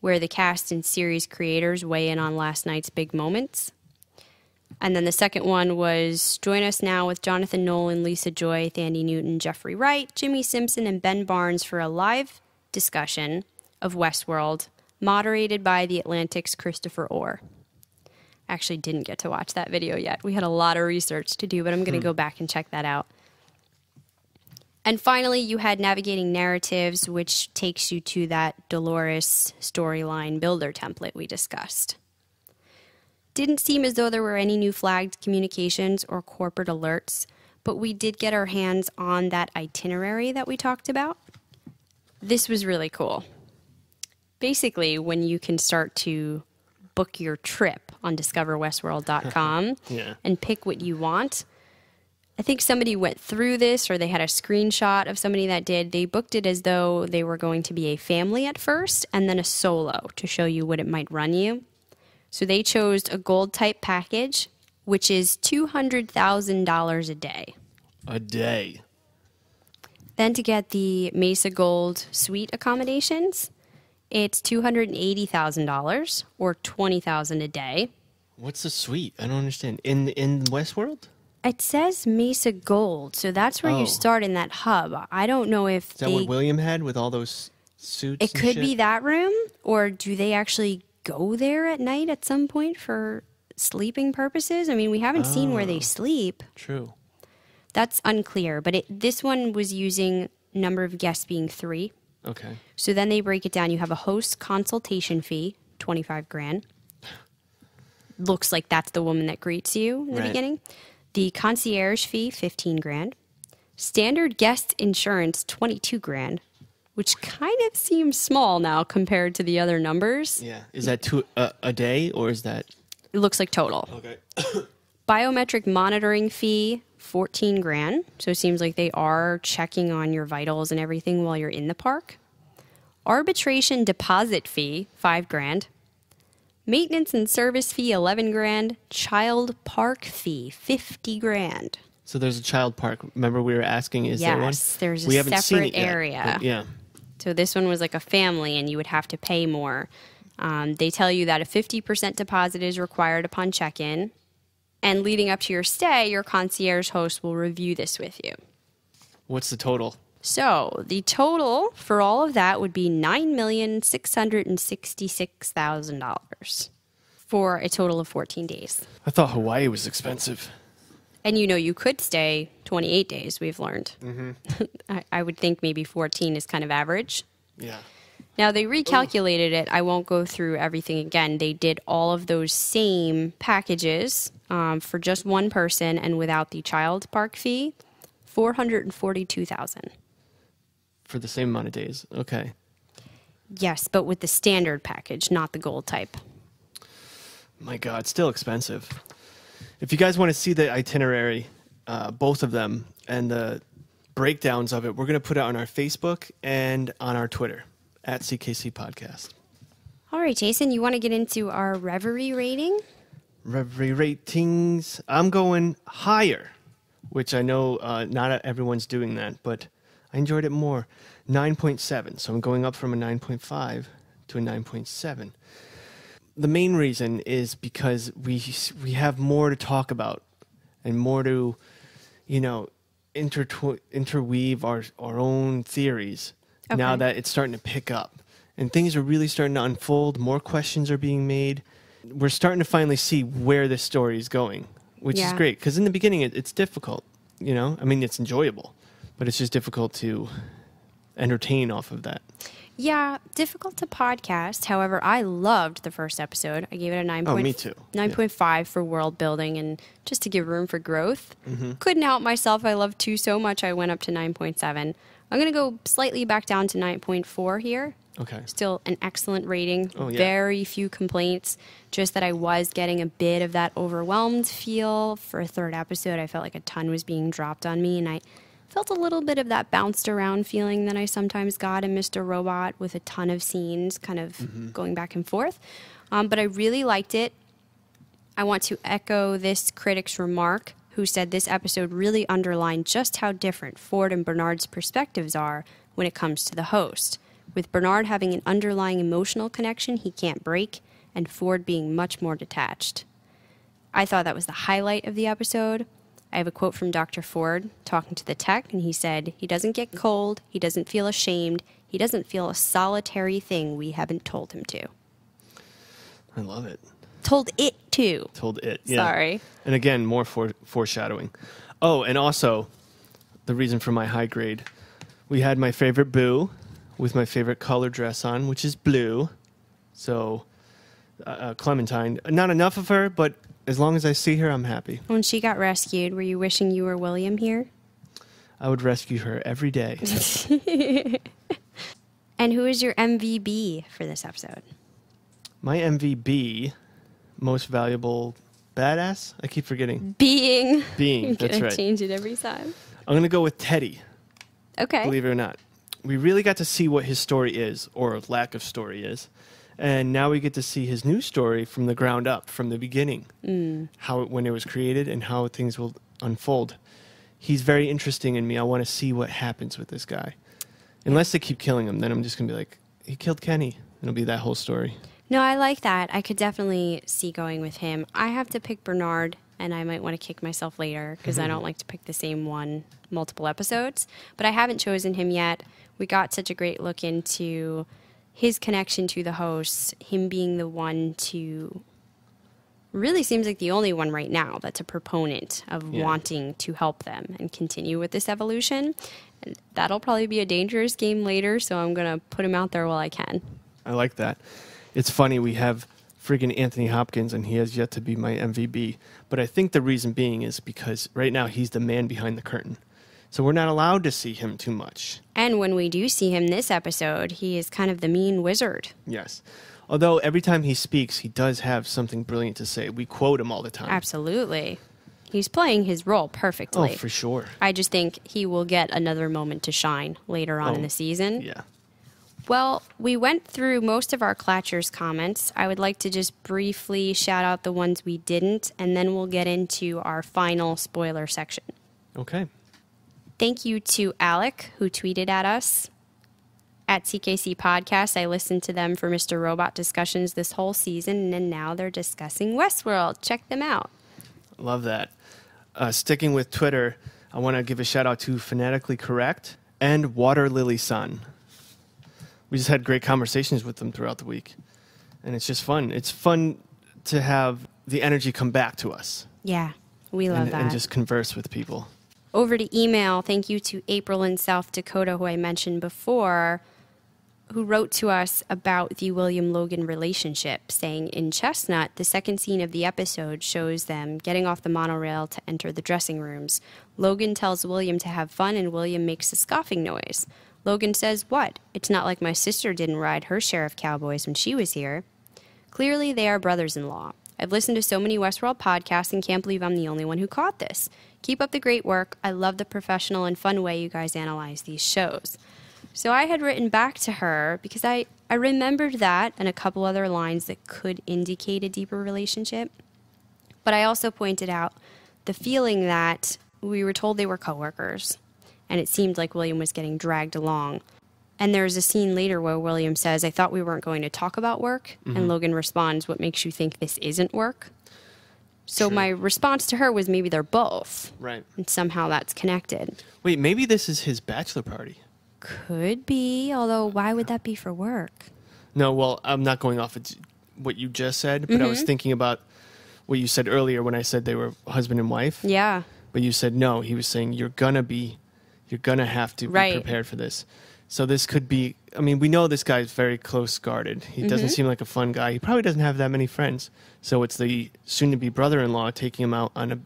where the cast and series creators weigh in on last night's big moments. And then the second one was join us now with Jonathan Nolan, Lisa Joy, Thandie Newton, Jeffrey Wright, Jimmy Simpson, and Ben Barnes for a live discussion of Westworld, moderated by The Atlantic's Christopher Orr. Actually didn't get to watch that video yet. We had a lot of research to do, but I'm going to go back and check that out. And finally, you had Navigating Narratives, which takes you to that Dolores storyline builder template we discussed. Didn't seem as though there were any new flagged communications or corporate alerts, but we did get our hands on that itinerary that we talked about. This was really cool. Basically, when you can start to book your trip on discoverwestworld.com and pick what you want. I think somebody went through this, or they had a screenshot of somebody that did. They booked it as though they were going to be a family at first and then a solo to show you what it might run you. So they chose a gold type package, which is $200,000 a day. A day. Then to get the Mesa Gold suite accommodations, it's $280,000 or $20,000 a day. What's the suite? I don't understand. In Westworld? It says Mesa Gold, so that's where you start in that hub. I don't know if Is that what William had with all those suits? It could be that room, or do they actually go there at night at some point for sleeping purposes? I mean, we haven't seen where they sleep. True. That's unclear, but this one was using number of guests being 3. Okay. So then they break it down. You have a host consultation fee, $25,000. Looks like that's the woman that greets you in the beginning. The concierge fee, $15,000. Standard guest insurance, $22,000, which kind of seems small now compared to the other numbers. Yeah. Is that a day, or is that? It looks like total. Okay. Biometric monitoring fee, $14,000. So it seems like they are checking on your vitals and everything while you're in the park. Arbitration deposit fee, $5,000. Maintenance and service fee, $11,000. Child park fee, $50,000. So there's a child park. Remember we were asking, is there one? Yes, there's we a haven't seen separate it yet, area. but yeah. So this one was like a family, and you would have to pay more. They tell you that a 50% deposit is required upon check-in. And leading up to your stay, your concierge host will review this with you. What's the total? So the total for all of that would be $9,666,000 for a total of 14 days. I thought Hawaii was expensive. And you could stay 28 days, we've learned. Mm-hmm. I would think maybe 14 is kind of average. Yeah. Now, they recalculated it. I won't go through everything again. They did all of those same packages for just one person and without the child park fee, $442,000. For the same amount of days. Okay. Yes, but with the standard package, not the gold type. My God, still expensive. If you guys want to see the itinerary, both of them, and the breakdowns of it, we're going to put it on our Facebook and on our Twitter, at CKC Podcast. All right, Jason, you want to get into our Reverie rating? Reverie ratings. I'm going higher, which I know not everyone's doing that, but I enjoyed it more. 9.7, so I'm going up from a 9.5 to a 9.7. The main reason is because we have more to talk about and more to, interweave our own theories now that it's starting to pick up. And things are really starting to unfold. More questions are being made. We're starting to finally see where this story is going, which is great. Because in the beginning, it's difficult. You know, I mean, it's enjoyable, but it's just difficult to entertain off of that. Yeah, difficult to podcast. However, I loved the first episode. I gave it a 9. Oh, me too. 9.5 for world building and just to give room for growth. Mm-hmm. Couldn't help myself. I loved 2 so much, I went up to 9.7. I'm going to go slightly back down to 9.4 here. Okay. Still an excellent rating. Oh, yeah. Very few complaints. Just that I was getting a bit of that overwhelmed feel. For a third episode, I felt like a ton was being dropped on me, and I felt a little bit of that bounced around feeling that I sometimes got in Mr. Robot with a ton of scenes kind of going back and forth. But I really liked it. I want to echo this critic's remark who said this episode really underlined just how different Ford and Bernard's perspectives are when it comes to the host, with Bernard having an underlying emotional connection he can't break and Ford being much more detached. I thought that was the highlight of the episode. I have a quote from Dr. Ford talking to the tech, and he said, "He doesn't get cold, he doesn't feel ashamed, he doesn't feel a solitary thing we haven't told him to." I love it. Told it to. Told it, yeah. Sorry. And again, more foreshadowing. Oh, and also, the reason for my high grade, we had my favorite Boo with my favorite color dress on, which is blue. So, Clementine, not enough of her, but as long as I see her, I'm happy. When she got rescued, were you wishing you were William here? I would rescue her every day. And who is your MVB for this episode? My MVB, most valuable badass? I keep forgetting. Being, that's gonna right. Change it every time. I'm going to go with Teddy. Okay. Believe it or not. We really got to see what his story is, or lack of story is. And now we get to see his new story from the ground up, from the beginning. When it was created and how things will unfold. He's very interesting in me. I want to see what happens with this guy. Unless they keep killing him, then I'm just going to be like, he killed Kenny. It'll be that whole story. No, I like that. I could definitely see going with him. I have to pick Bernard, and I might want to kick myself later because I don't like to pick the same one multiple episodes. But I haven't chosen him yet. We got such a great look into his connection to the hosts, him being the one to really seems like the only one right now that's a proponent of wanting to help them and continue with this evolution. And that'll probably be a dangerous game later, so I'm going to put him out there while I can. I like that. It's funny, we have friggin' Anthony Hopkins, and he has yet to be my MVB. But I think the reason being is because right now he's the man behind the curtain. So we're not allowed to see him too much. And when we do see him this episode, he is kind of the mean wizard. Yes. Although every time he speaks, he does have something brilliant to say. We quote him all the time. Absolutely. He's playing his role perfectly. Oh, for sure. I just think he will get another moment to shine later on in the season. Yeah. Well, we went through most of our Clatchers comments. I would like to just briefly shout out the ones we didn't, and then we'll get into our final spoiler section. Okay. Thank you to Alec, who tweeted at us. At CKC Podcast, I listened to them for Mr. Robot discussions this whole season, and now they're discussing Westworld. Check them out. Love that. Sticking with Twitter, I want to give a shout out to Phonetically Correct and Water Lily Sun. We just had great conversations with them throughout the week, and it's just fun. It's fun to have the energy come back to us. Yeah, we love that. And just converse with people. Over to email, thank you to April in South Dakota, who I mentioned before, who wrote to us about the William-Logan relationship, saying, in Chestnut, the second scene of the episode shows them getting off the monorail to enter the dressing rooms. Logan tells William to have fun, and William makes a scoffing noise. Logan says, what? It's not like my sister didn't ride her share of cowboys when she was here. Clearly, they are brothers-in-law. I've listened to so many Westworld podcasts and can't believe I'm the only one who caught this. Keep up the great work. I love the professional and fun way you guys analyze these shows. So I had written back to her because I remembered that and a couple other lines that could indicate a deeper relationship. But I also pointed out the feeling that we were told they were coworkers, and it seemed like William was getting dragged along. And there's a scene later where William says, I thought we weren't going to talk about work. Mm-hmm. And Logan responds, what makes you think this isn't work? So my response to her was maybe they're both. Right. And somehow that's connected. Wait, maybe this is his bachelor party. Could be, although why would that be for work? No, well, I'm not going off of what you just said, but I was thinking about what you said earlier when I said they were husband and wife. Yeah. but you said no. He was saying you're gonna have to be prepared for this. So this could be, I mean, we know this guy's very close guarded. He doesn't seem like a fun guy. He probably doesn't have that many friends. So it's the soon-to-be brother-in-law taking him out on a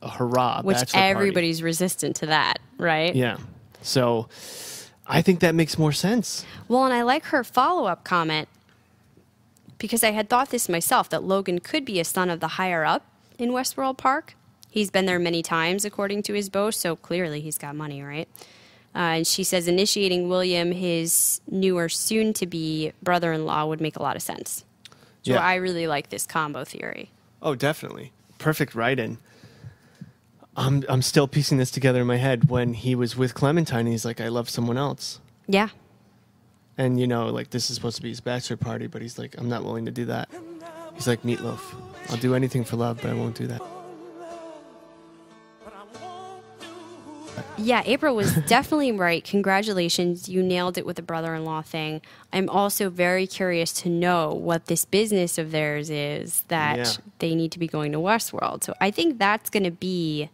hurrah Which bachelor everybody's resistant to that, right? party. Yeah. So I think that makes more sense. Well, and I like her follow-up comment because I had thought this myself, that Logan could be a son of the higher-up in Westworld Park. He's been there many times, according to his boast, so clearly he's got money, right? And she says initiating William, his newer soon-to-be brother-in-law, would make a lot of sense. So Yeah. I really like this combo theory. Oh, definitely. Perfect write-in. I'm still piecing this together in my head when he was with Clementine and he's like, I love someone else. Yeah. And, you know, like, this is supposed to be his bachelor party, but he's like, I'm not willing to do that. He's like Meatloaf. I'll do anything for love, but I won't do that. Yeah, April was definitely right. Congratulations. You nailed it with the brother-in-law thing. I'm also very curious to know what this business of theirs is that they need to be going to Westworld. So I think that's going to be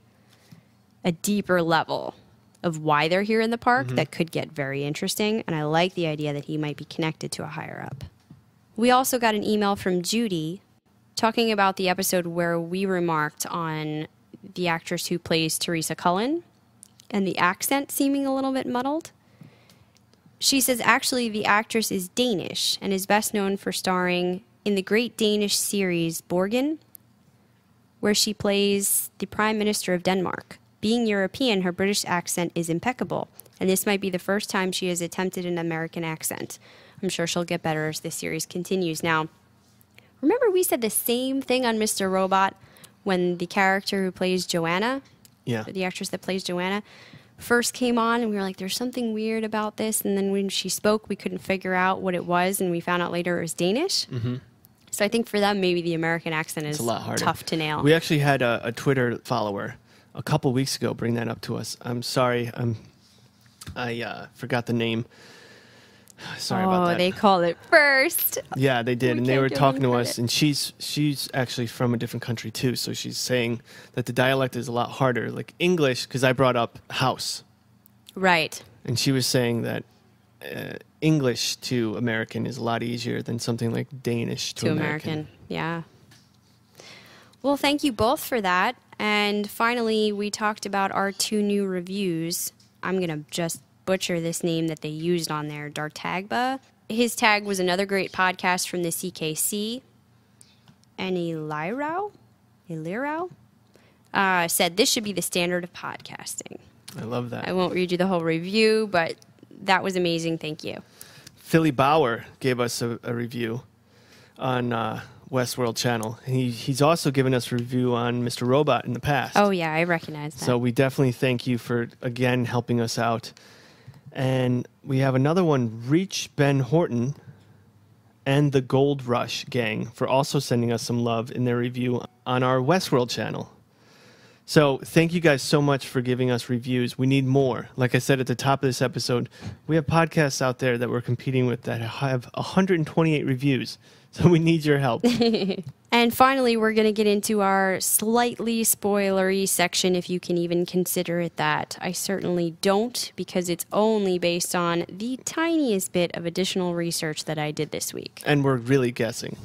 a deeper level of why they're here in the park that could get very interesting. And I like the idea that he might be connected to a higher up. We also got an email from Judy talking about the episode where we remarked on the actress who plays Teresa Cullen and the accent seeming a little bit muddled. She says actually the actress is Danish and is best known for starring in the great Danish series Borgen, where she plays the Prime Minister of Denmark. Being European, her British accent is impeccable, and this might be the first time she has attempted an American accent. I'm sure she'll get better as this series continues. Now, remember we said the same thing on Mr. Robot when the character who plays Joanna, the actress that plays Joanna, first came on, and we were like, there's something weird about this, and then when she spoke, we couldn't figure out what it was, and we found out later it was Danish. So I think for them, maybe the American accent is a lot harder. Tough to nail. We actually had a Twitter follower a couple weeks ago bring that up to us. I'm sorry, I forgot the name. Sorry about that. Oh, they called it first. Yeah, they did, and they can't were give talking them to us, and she's actually from a different country too, so she's saying that the dialect is a lot harder. Like English, because I brought up house. Right. And she was saying that English to American is a lot easier than something like Danish to American. Yeah. Well, thank you both for that. And finally, we talked about our 2 new reviews. I'm going to just butcher this name that they used on there, Dartagba. His tag was another great podcast from the CKC. And Elirao said this should be the standard of podcasting. I love that. I won't read you the whole review, but that was amazing. Thank you. Philly Bauer gave us a review on Westworld channel. He's also given us a review on Mr. Robot in the past. Oh, yeah, I recognize that. So we definitely thank you for, again, helping us out. And we have another one, Reach Ben Horton and the Gold Rush Gang, for also sending us some love in their review on our Westworld channel. So thank you guys so much for giving us reviews. We need more. Like I said at the top of this episode, we have podcasts out there that we're competing with that have 128 reviews. So we need your help. And finally, we're going to get into our slightly spoilery section, if you can even consider it that. I certainly don't, because it's only based on the tiniest bit of additional research that I did this week. And we're really guessing.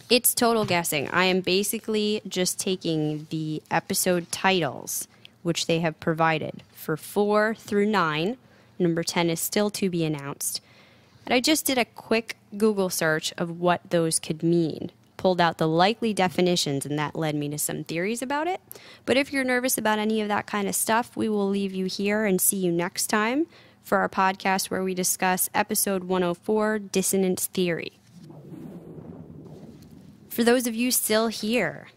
It's total guessing. I am basically just taking the episode titles, which they have provided for 4 through 9. Number 10 is still to be announced. And I just did a quick Google search of what those could mean. Pulled out the likely definitions, and that led me to some theories about it. But if you're nervous about any of that kind of stuff, we will leave you here and see you next time for our podcast where we discuss episode 104, Dissonance Theory. For those of you still here,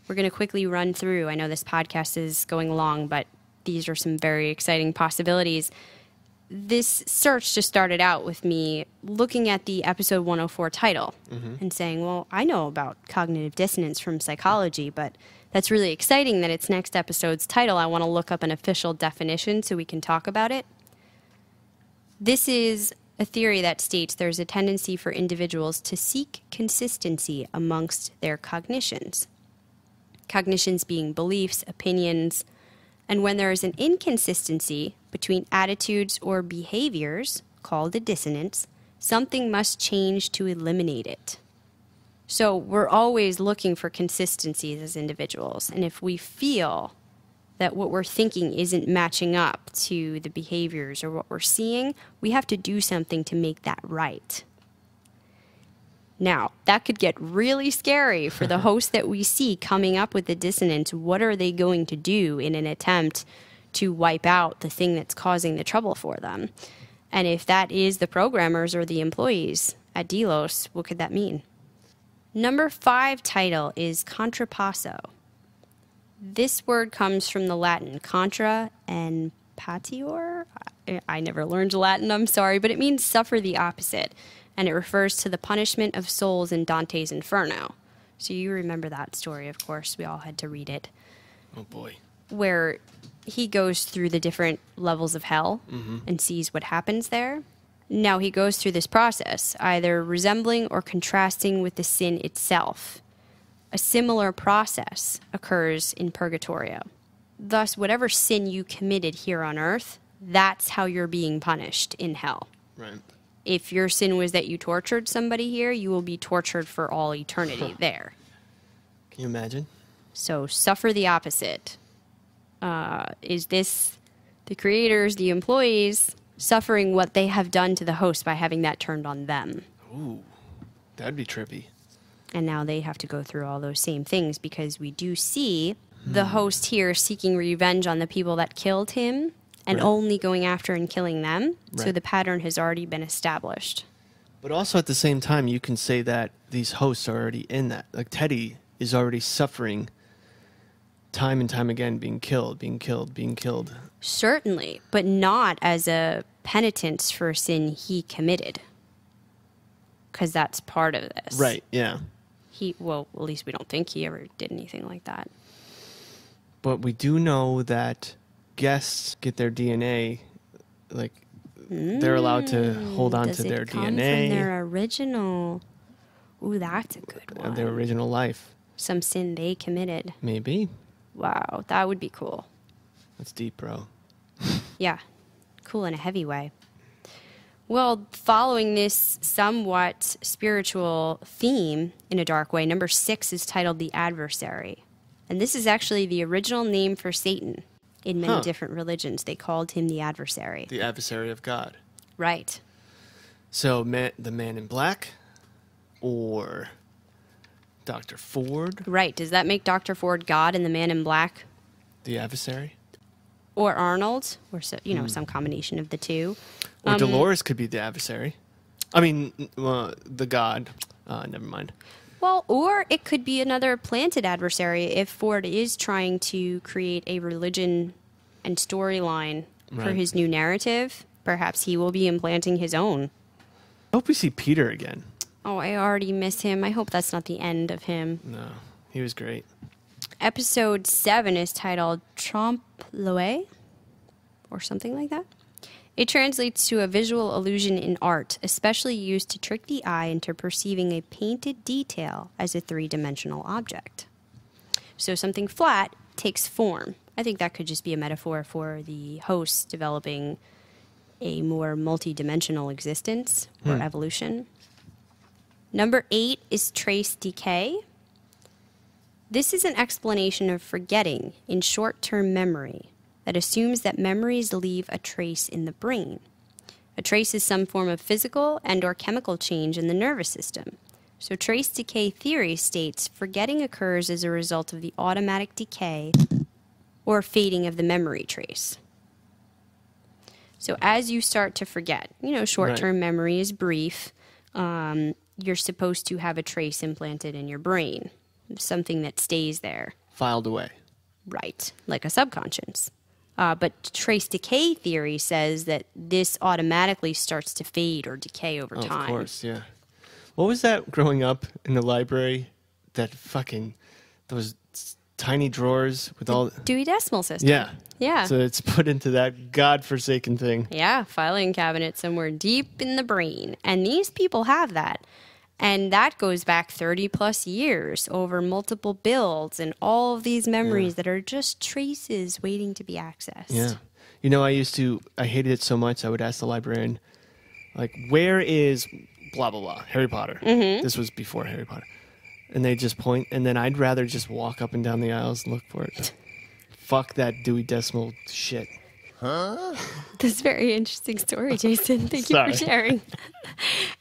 we're going to quickly run through. I know this podcast is going long, but these are some very exciting possibilities. This search just started out with me looking at the episode 104 title and saying, well, I know about cognitive dissonance from psychology, but that's really exciting that it's next episode's title. I want to look up an official definition so we can talk about it. This is a theory that states there's a tendency for individuals to seek consistency amongst their cognitions. Cognitions being beliefs, opinions, And when there is an inconsistency between attitudes or behaviors, called a dissonance, something must change to eliminate it. So we're always looking for consistencies as individuals. And if we feel that what we're thinking isn't matching up to the behaviors or what we're seeing, we have to do something to make that right. Now, that could get really scary for the host that we see coming up with the dissonance. What are they going to do in an attempt to wipe out the thing that's causing the trouble for them? And if that is the programmers or the employees at Delos, what could that mean? Number 5 title is contrapasso. This word comes from the Latin contra and patior. I never learned Latin, I'm sorry, but it means suffer the opposite. And it refers to the punishment of souls in Dante's Inferno. So you remember that story, of course. We all had to read it. Oh, boy. Where he goes through the different levels of hell and sees what happens there. Now he goes through this process, either resembling or contrasting with the sin itself. A similar process occurs in Purgatorio. Thus, whatever sin you committed here on earth, that's how you're being punished in hell. Right. If your sin was that you tortured somebody here, you will be tortured for all eternity there. Can you imagine? So suffer the opposite. Is this the creators, the employees, suffering what they have done to the host by having that turned on them? Ooh, that'd be trippy. And now they have to go through all those same things because we do see the host here seeking revenge on the people that killed him and only going after and killing them. So the pattern has already been established. But also at the same time, you can say that these hosts are already in that. Like Teddy is already suffering time and time again, being killed, being killed, being killed. Certainly, but not as a penitence for a sin he committed. Because that's part of this. Right, yeah. Well, at least we don't think he ever did anything like that. But we do know that guests get their DNA, like, they're allowed to hold on to their Does it come DNA. from their original... Ooh, that's a good one. Their original life. Some sin they committed. Maybe. Wow, that would be cool. That's deep, bro. Yeah, cool in a heavy way. Well, following this somewhat spiritual theme in a dark way, number 6 is titled The Adversary. And this is actually the original name for Satan in many different religions. They called him the adversary. The adversary of God. Right. So the Man in Black or Dr. Ford? Right. Does that make Dr. Ford God and the Man in Black? The adversary? Or Arnold? Or, some combination of the two. Or Dolores could be the adversary. I mean, the god. Never mind. Well, or it could be another planted adversary if Ford is trying to create a religion and storyline for his new narrative. Perhaps he will be implanting his own. I hope we see Peter again. Oh, I already miss him. I hope that's not the end of him. No, he was great. Episode 7 is titled Trompe l'oeil, or something like that. It translates to a visual illusion in art, especially used to trick the eye into perceiving a painted detail as a three-dimensional object. So something flat takes form. I think that could just be a metaphor for the host developing a more multi-dimensional existence or evolution. Number 8 is trace decay. This is an explanation of forgetting in short-term memory that assumes that memories leave a trace in the brain. A trace is some form of physical and or chemical change in the nervous system. So trace decay theory states forgetting occurs as a result of the automatic decay or fading of the memory trace. So as you start to forget, short-term memory is brief. You're supposed to have a trace implanted in your brain, something that stays there. Filed away. Right, like a subconscious. But trace decay theory says that this automatically starts to fade or decay over time. Of course, yeah. What was that growing up in the library? Those tiny drawers with all... Dewey Decimal System. Yeah. Yeah. So it's put into that godforsaken thing. Yeah, filing cabinet somewhere deep in the brain. And these people have that. And that goes back 30 plus years over multiple builds and all of these memories that are just traces waiting to be accessed. Yeah. You know, I hated it so much, I would ask the librarian, like, where is blah, blah, blah, Harry Potter? Mm-hmm. This was before Harry Potter. And they just point, and then I'd rather just walk up and down the aisles and look for it. Fuck that Dewey Decimal shit. Huh? That's a very interesting story, Jason. Thank you for sharing.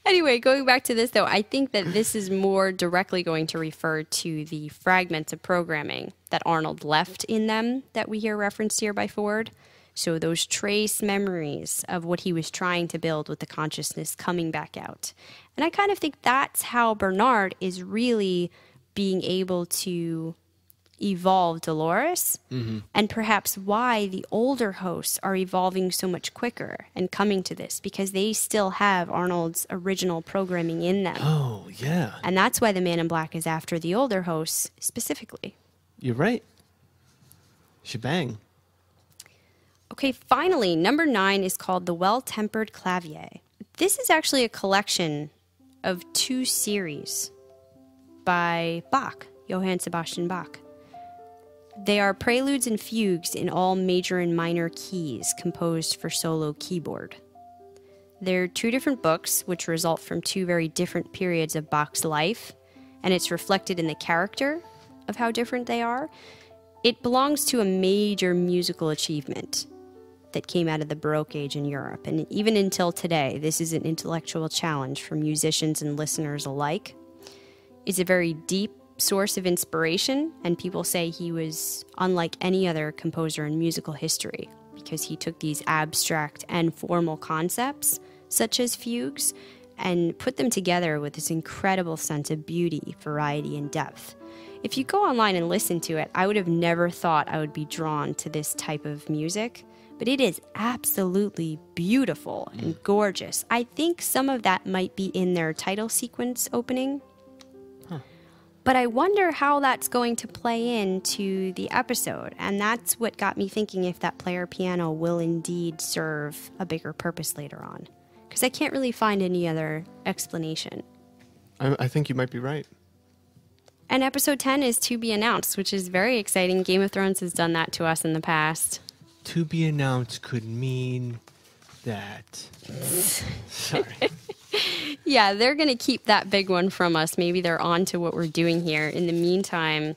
Anyway, going back to this, though, I think that this is more directly going to refer to the fragments of programming that Arnold left in them that we hear referenced here by Ford. So those trace memories of what he was trying to build with the consciousness coming back out. And I kind of think that's how Bernard is really being able to evolve Dolores, and perhaps why the older hosts are evolving so much quicker and coming to this, because they still have Arnold's original programming in them. Oh, yeah. And that's why the Man in Black is after the older hosts specifically. You're right. Shebang. Okay, finally, number 9 is called The Well-Tempered Clavier. This is actually a collection of 2 series by Bach, Johann Sebastian Bach. They are preludes and fugues in all major and minor keys composed for solo keyboard. They're 2 different books, which result from 2 very different periods of Bach's life, and it's reflected in the character of how different they are. It belongs to a major musical achievement that came out of the Baroque age in Europe, and even until today, this is an intellectual challenge for musicians and listeners alike. It's a very deep source of inspiration, and people say he was unlike any other composer in musical history because he took these abstract and formal concepts, such as fugues, and put them together with this incredible sense of beauty, variety, and depth. If you go online and listen to it, I would have never thought I would be drawn to this type of music, but it is absolutely beautiful and gorgeous. I think some of that might be in their title sequence opening. But I wonder how that's going to play into the episode. And that's what got me thinking if that player piano will indeed serve a bigger purpose later on. Because I can't really find any other explanation. I think you might be right. And episode 10 is to be announced, which is very exciting. Game of Thrones has done that to us in the past. To be announced could mean that. Sorry. Yeah, they're going to keep that big one from us. Maybe they're on to what we're doing here. In the meantime,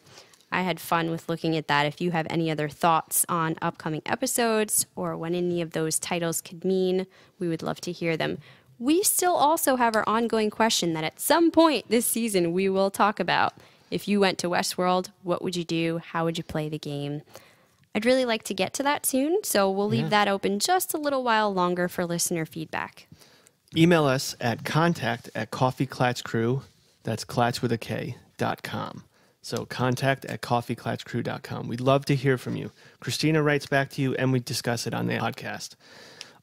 I had fun with looking at that. If you have any other thoughts on upcoming episodes or what any of those titles could mean, we would love to hear them. We still also have our ongoing question that at some point this season we will talk about. If you went to Westworld, what would you do? How would you play the game? I'd really like to get to that soon, so we'll leave that open just a little while longer for listener feedback. Email us at contact@coffeeklatchcrew, that's Klatch with a K.com. So contact@coffeeklatchcrew.com. We'd love to hear from you. Christina writes back to you, and we discuss it on the podcast.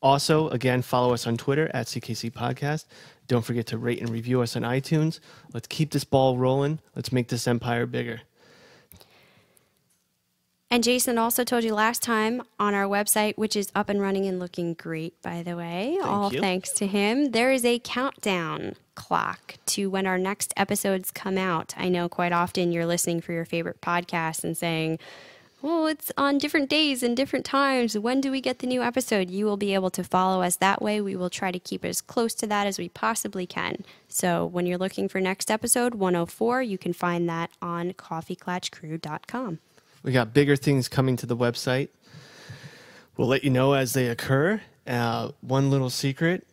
Also, again, follow us on Twitter at CKC Podcast. Don't forget to rate and review us on iTunes. Let's keep this ball rolling. Let's make this empire bigger. And Jason also told you last time on our website, which is up and running and looking great, by the way, all thanks to him, there is a countdown clock to when our next episodes come out. I know quite often you're listening for your favorite podcast and saying, well, it's on different days and different times. When do we get the new episode? You will be able to follow us that way. We will try to keep as close to that as we possibly can. So when you're looking for next episode, 104, you can find that on coffeeklatchcrew.com. We got bigger things coming to the website. We'll let you know as they occur. One little secret,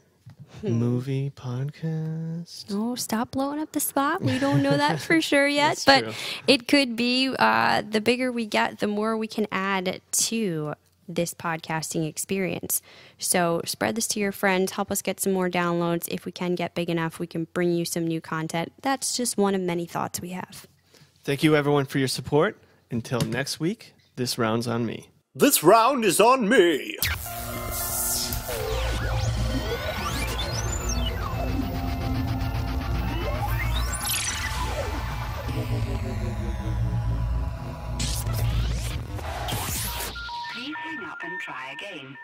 movie podcast. Oh, stop blowing up the spot. We don't know that for sure yet. But true. It could be the bigger we get, the more we can add to this podcasting experience. So spread this to your friends. Help us get some more downloads. If we can get big enough, we can bring you some new content. That's just one of many thoughts we have. Thank you, everyone, for your support. Until next week, this round's on me. This round is on me. Please hang up and try again.